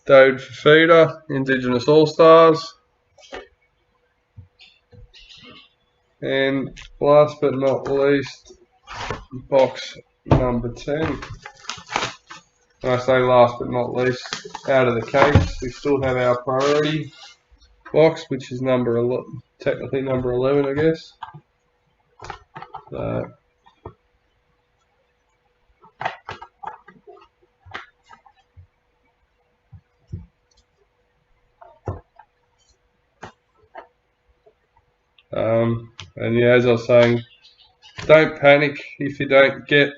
Speaker 1: David Fafita, Indigenous All-Stars. And last but not least, box number 10. When I say last but not least, out of the case, we still have our priority box, which is technically number 11, I guess. So, and yeah, as I was saying, don't panic if you don't get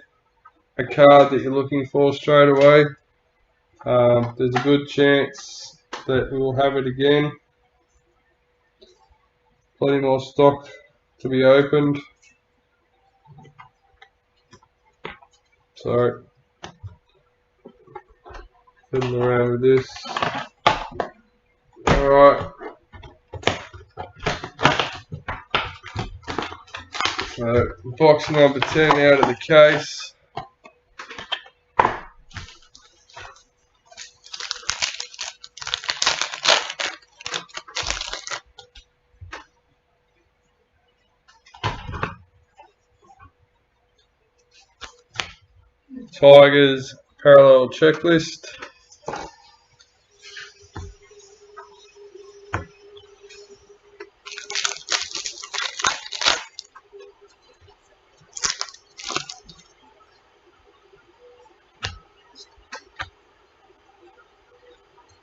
Speaker 1: a card that you're looking for straight away. There's a good chance that we will have it again. Plenty more stock to be opened. Sorry, fiddling around with this. Alright. So, box number 10 out of the case. Tigers parallel checklist.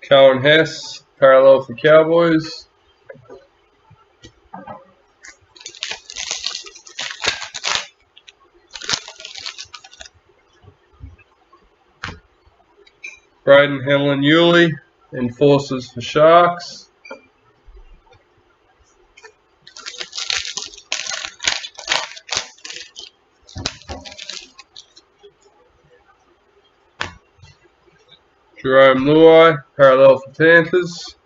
Speaker 1: Cohen Hess, parallel for Cowboys. Braden Hamlin Yulee, enforcers for Sharks. Jerome Luai, parallel for Panthers.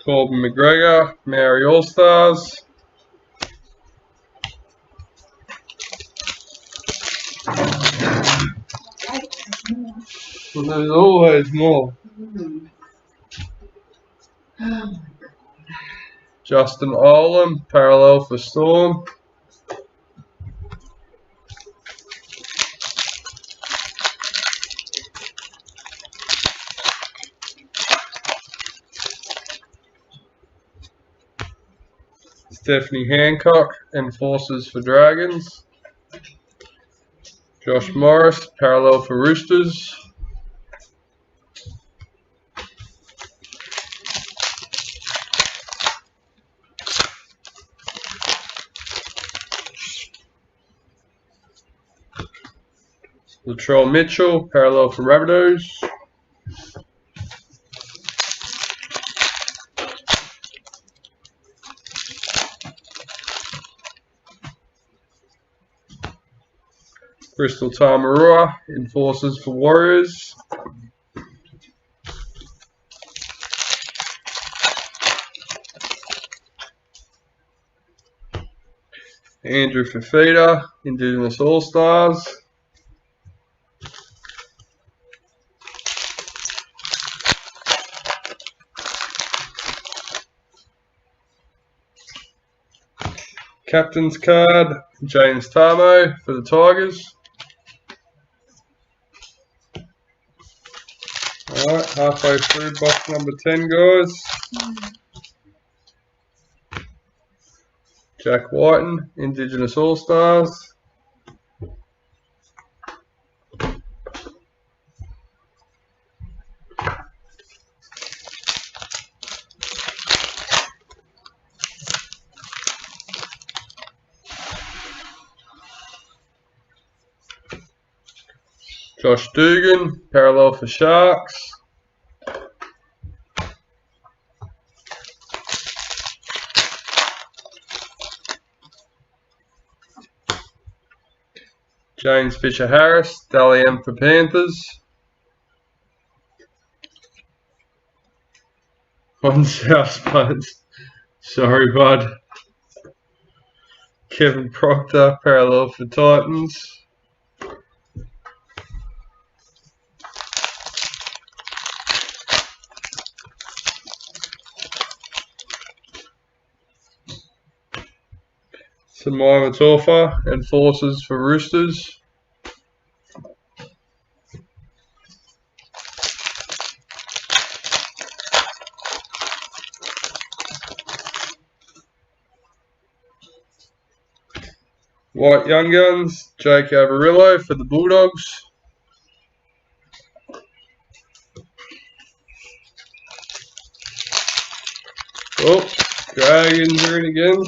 Speaker 1: Corbin McGregor, Maori All Stars. There's always more. Justin Olam, parallel for Storm. Stephanie Hancock, Enforcers for Dragons. Josh Morris, parallel for Roosters. Latrell Mitchell, parallel for Rabbitohs. Crystal Tamarua, Enforcers for Warriors. Andrew Fafita, Indigenous All-Stars. Captain's card, James Tamo for the Tigers. Alright, halfway through box number 10, guys. Jack Whiten, Indigenous All-Stars. Josh Dugan, parallel for Sharks. James Fisher-Harris, Dally M for Panthers. On South Buds. Sorry, bud. Kevin Proctor, parallel for Titans. Samaima Taufa, Enforcers for Roosters. White Young Guns, Jake Averillo for the Bulldogs. Oh, Dragons are in again.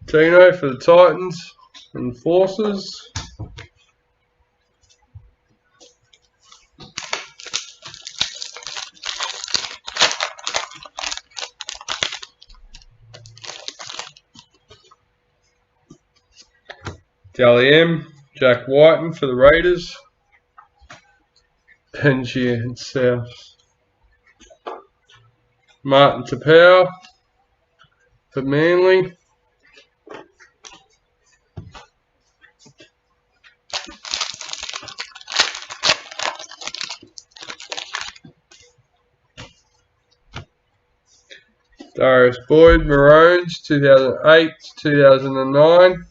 Speaker 1: Tino for the Titans, Enforcers. Dally M, Jack Whiten for the Raiders. Benji and South. Martin Tapau for Manly. Darius Boyd, Maroons, 2008-2009.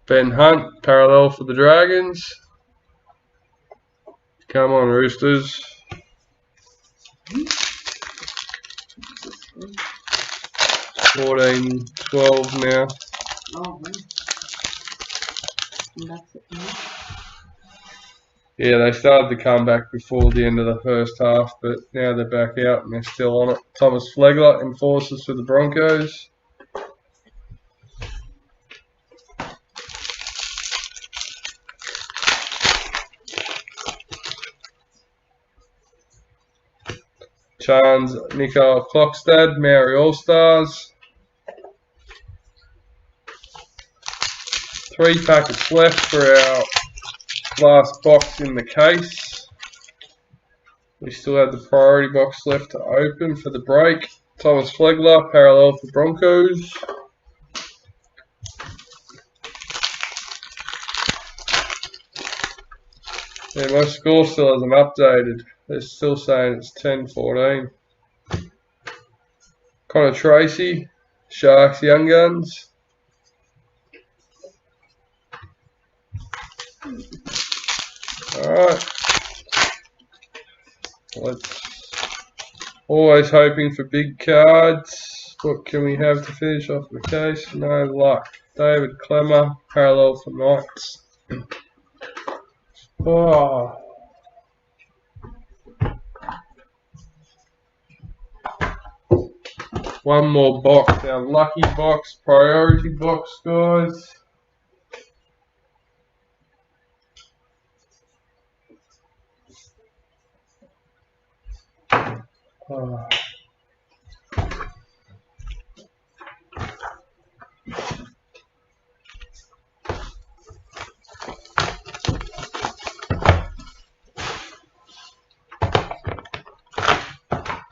Speaker 1: Ben Hunt, parallel for the Dragons. Come on, Roosters. $14, $12 now.
Speaker 2: Oh, that's it.
Speaker 1: Yeah, they started to come back before the end of the first half, but now they're back out and they're still on it. Thomas Flegler, Enforcers for the Broncos. Chance Nico Klokstad, Maori All-Stars. 3 packets left for our last box in the case. We still have the priority box left to open for the break. Thomas Flegler, parallel for Broncos. Yeah, my score still hasn't updated. They're still saying it's 10-14. Connor Tracy, Sharks Young Guns. Alright. Let's always hoping for big cards. What can we have to finish off the case? No luck. David Clemmer, parallel for Knights. Oh. One more box, our lucky box, priority box, guys. Oh.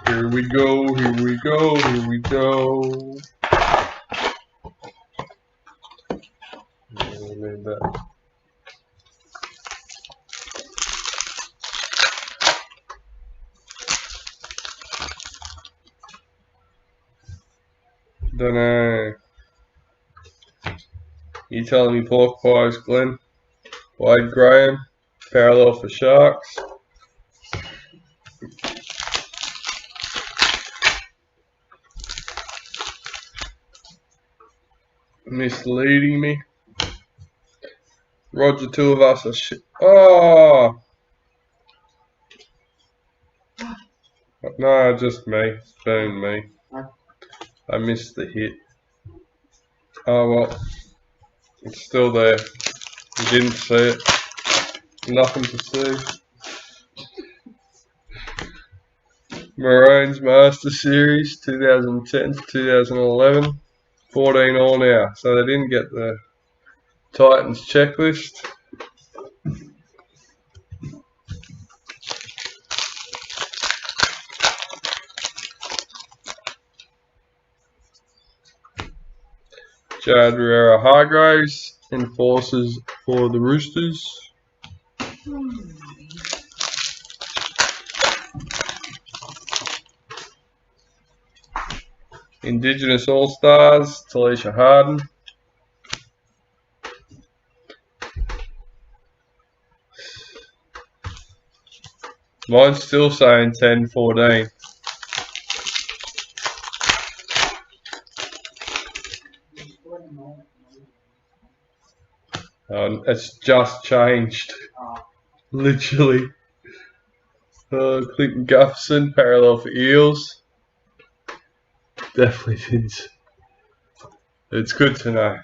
Speaker 1: Here we go, here we go, here we go. I need that. Dunno. You telling me pork pies, Glenn? Wade Graham, parallel for Sharks. Misleading me. Roger, two of us are shit. Oh! No, just me. Burned me. I missed the hit. Oh well. It's still there. You didn't see it. Nothing to see. Maroons Master Series 2010 to 2011. 14 all now. So they didn't get the Titans checklist. Jad Rivera Hargraves, enforcers for the Roosters. Indigenous All-Stars, Talisha Harden. Mine's still saying 10-14. It's just changed. Literally. Clinton Gufferson, parallel for Eels. Definitely didn't. It's good to know.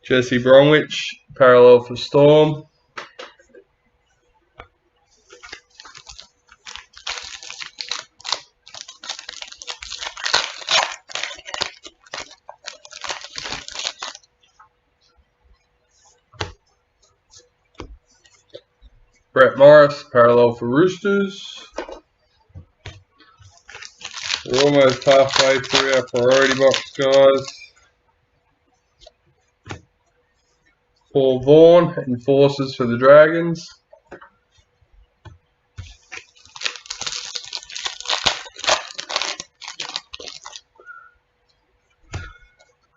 Speaker 1: Jesse Bromwich, parallel for Storm. Brett Morris, parallel for Roosters. We're almost halfway through our priority box, guys. Paul Vaughan, enforcers for the Dragons.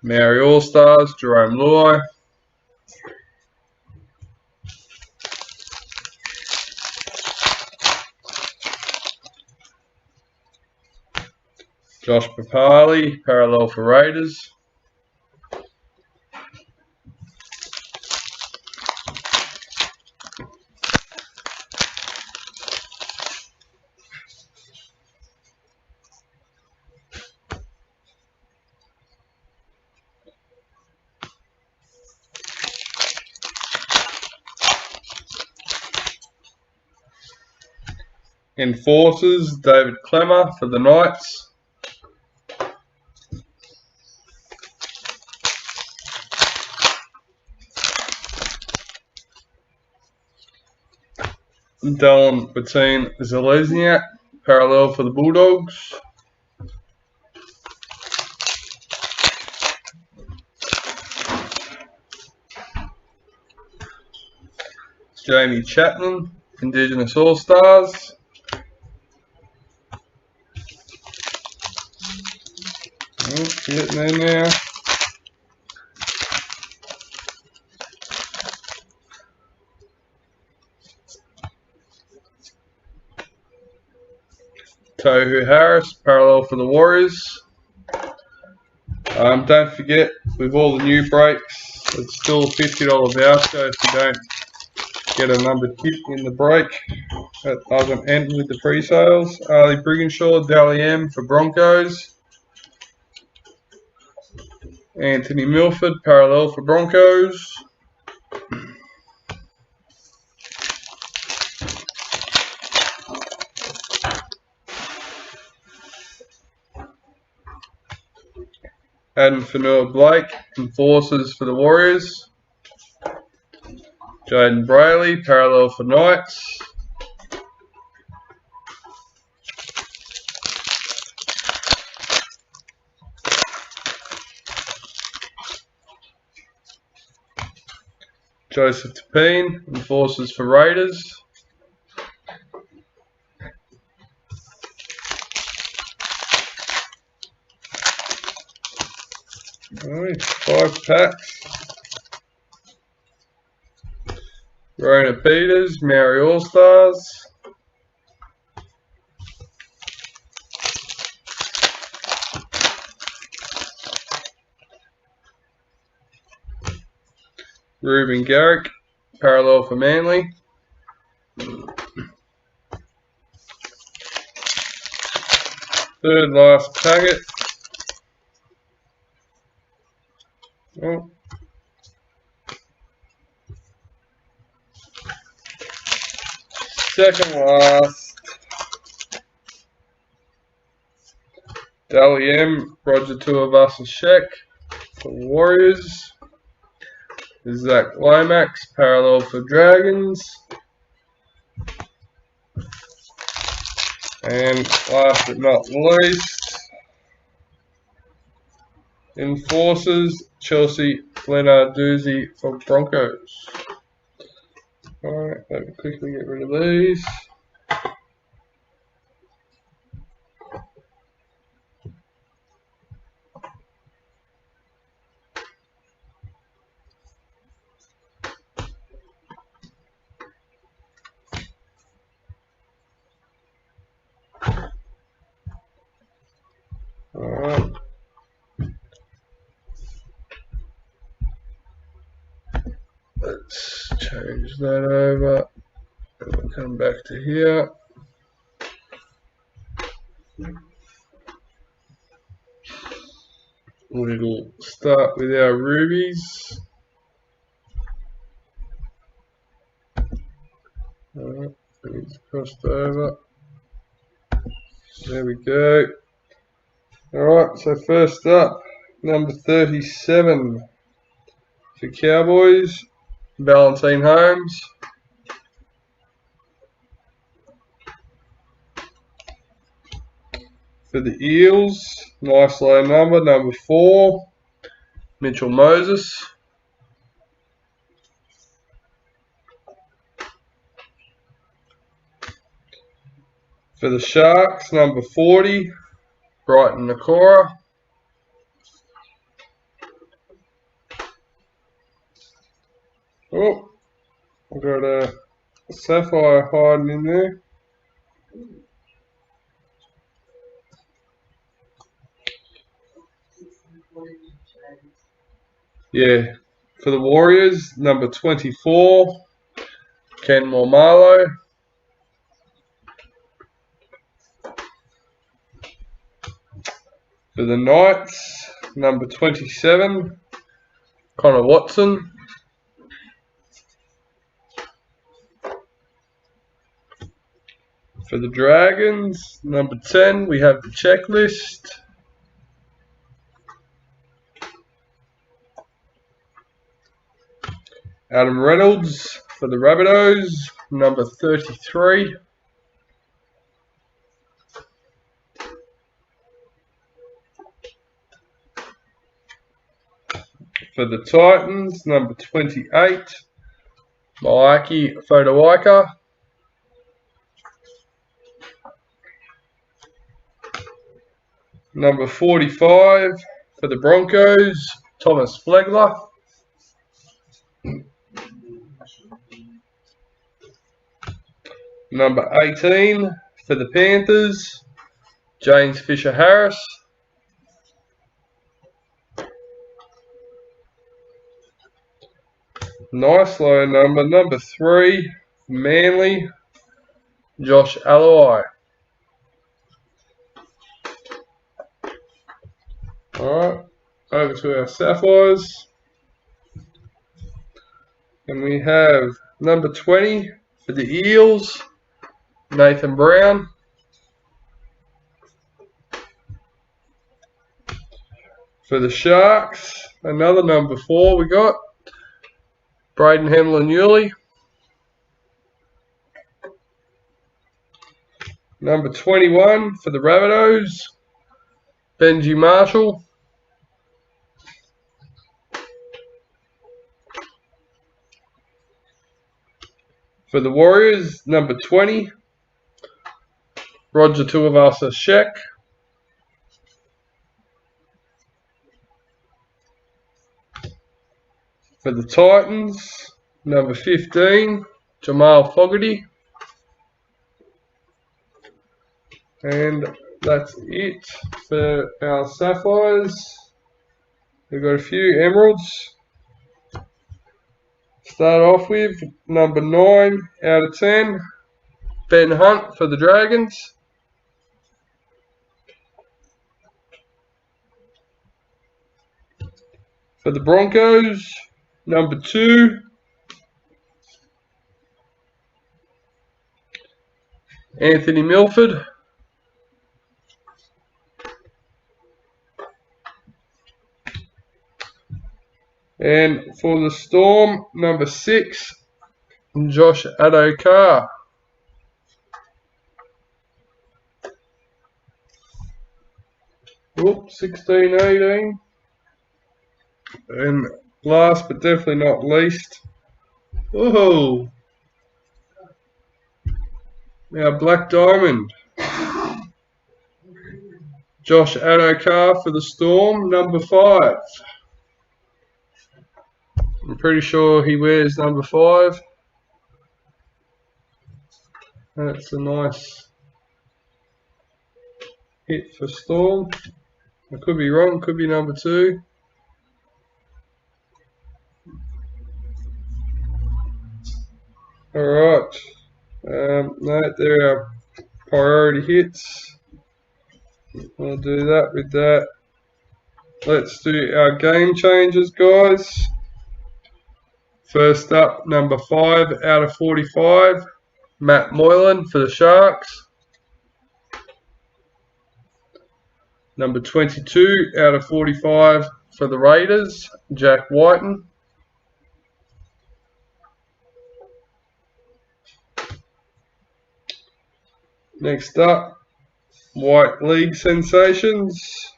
Speaker 1: Maori All-Stars, Jerome Luai. Josh Papali, parallel for Raiders. Enforcers, David Clemmer for the Knights. Dylan between Zelezniak, parallel for the Bulldogs. Jamie Chapman, Indigenous All-Stars. Getting in there. Tohu Harris, parallel for the Warriors. Don't forget, with all the new breaks, it's still a $50 voucher if you don't get a numbered kit in the break. That doesn't end with the pre-sales. Ali Brigginshaw, Dally M for Broncos. Anthony Milford, parallel for Broncos. Adam Fanua-Blake, Enforcers for the Warriors. Jaden Brayley, parallel for Knights. Joseph Tapine, Enforcers for Raiders. Alright, 5 packs. Rona Peters, Maori All-Stars. Ruben Garrick, parallel for Manly. Third last packet. Oh. Second last. Dally M, Roger Tuivasa-Sheck for Warriors. Zach Lomax, parallel for Dragons. And last but not least, Enforcers, Chelsea Lenarduzzi for Broncos. Alright, let me quickly get rid of these. Alright. Let's change that over. And we'll come back to here. We'll start with our rubies. Alright, it's crossed over. There we go. Alright, so first up, number 37 for Cowboys, Valentine Holmes. For the Eels, nice low number, number 4, Mitchell Moses. For the Sharks, number 40, Brighton Nakora. Oh, I've got a sapphire hiding in there. Yeah, for the Warriors, number 24, Ken Mormalo. For the Knights, number 27, Connor Watson. For the Dragons, number 10, we have the checklist. Adam Reynolds for the Rabbitohs, number 33. For the Titans, number 28, Maiki Fodawaika. Number 45, for the Broncos, Thomas Flegler. Number 18, for the Panthers, James Fisher-Harris. Nice low number. Number 3, Manly, Josh Aloiai. Alright, over to our Sapphires. And we have number 20 for the Eels, Nathan Brown. For the Sharks, another number 4 we got, Braden Hamlin-Uele. Number 21 for the Rabbitohs, Benji Marshall. For the Warriors, number 20, Roger Tuivasa-Sheck. For the Titans, number 15, Jamal Fogarty. And that's it for our Sapphires. We've got a few Emeralds. Start off with number 9 out of 10, Ben Hunt for the Dragons. For the Broncos, number 2, Anthony Milford. And for the Storm, number 6, Josh Adokar. Oops, 16-18. And last but definitely not least, oh, our Black Diamond, Josh Adokar for the Storm, number 5. I'm pretty sure he wears number 5. That's a nice hit for Storm. I could be wrong, could be number 2. Alright, no, there are priority hits. I'll do that with that. Let's do our game changers, guys. First up, number 5 out of 45, Matt Moylan for the Sharks. Number 22 out of 45 for the Raiders, Jack Whiten. Next up, White League Sensations.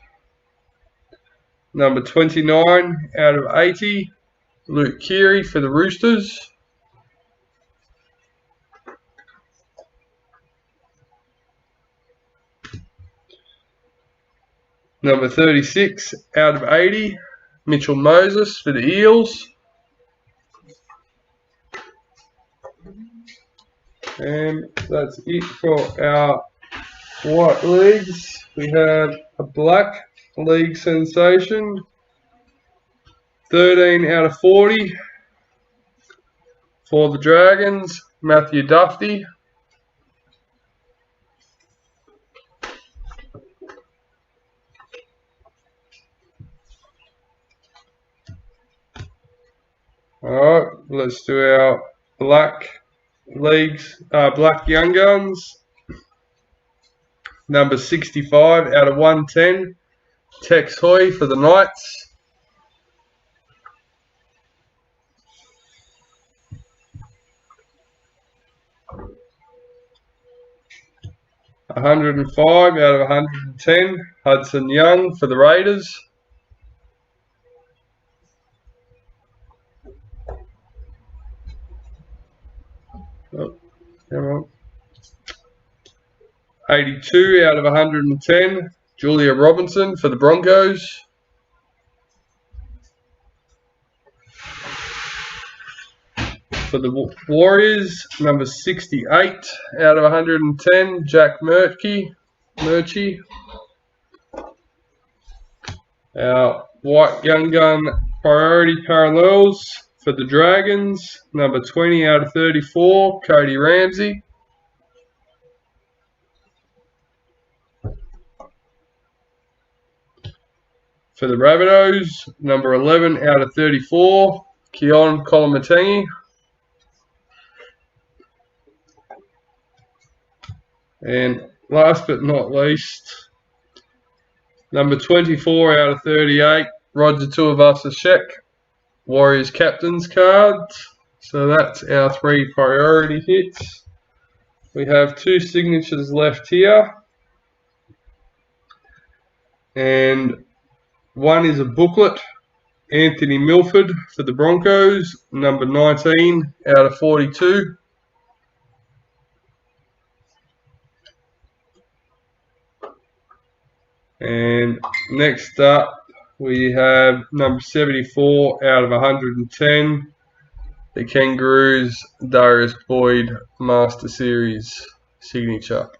Speaker 1: Number 29 out of 80, Luke Keary for the Roosters. Number 36 out of 80, Mitchell Moses for the Eels. And that's it for our White Leagues. We have a Black League Sensation, 13 out of 40 for the Dragons, Matthew Duffy. Alright, let's do our Black Leagues, Black Young Guns. Number 65 out of 110, Tex Hoy for the Knights. 105 out of 110, Hudson Young for the Raiders. Oh, come on. 82 out of 110, Julia Robinson for the Broncos. For the Warriors, number 68 out of 110, Jack Murchie. Our White Young Gun Priority Parallels for the Dragons, number 20 out of 34, Cody Ramsey. For the Rabbitohs, number 11 out of 34, Keon Kolomatangi. And last but not least, number 24 out of 38, Roger Tuivasa-Sheck, Warriors Captain's cards. So that's our 3 priority hits. We have 2 signatures left here. And one is a booklet, Anthony Milford for the Broncos, number 19 out of 42. And next up, we have number 74 out of 110, the Kangaroos Darius Boyd Master Series signature.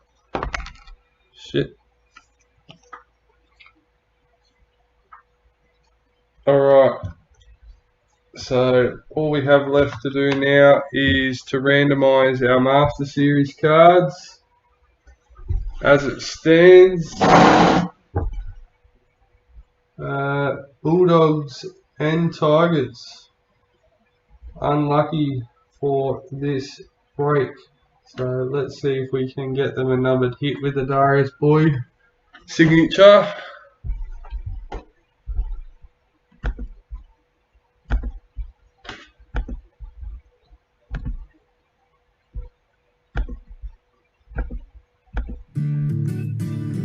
Speaker 1: Shit. Alright, so all we have left to do now is to randomise our Master Series cards. As it stands, Bulldogs and Tigers, unlucky for this break. So let's see if we can get them a numbered hit with the Darius Boyd signature.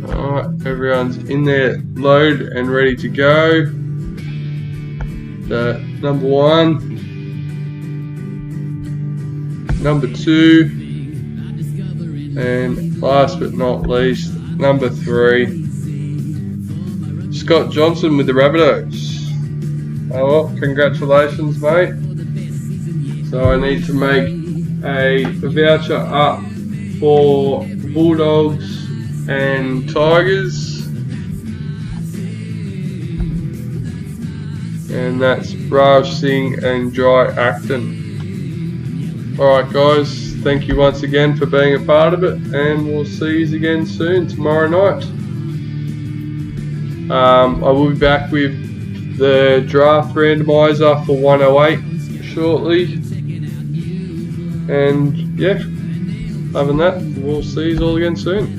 Speaker 1: Alright, everyone's in their load and ready to go. So, number 1, number 2, and last but not least, number 3, Scott Johnson with the Rabbitohs. Oh well, congratulations, mate. So I need to make a voucher up for Bulldogs and Tigers, and that's Raj Singh and Jai Acton. Alright guys, thank you once again for being a part of it, and we'll see you again soon tomorrow night. I will be back with the draft randomizer for 108 shortly, and yeah, other than that, we'll see you all again soon.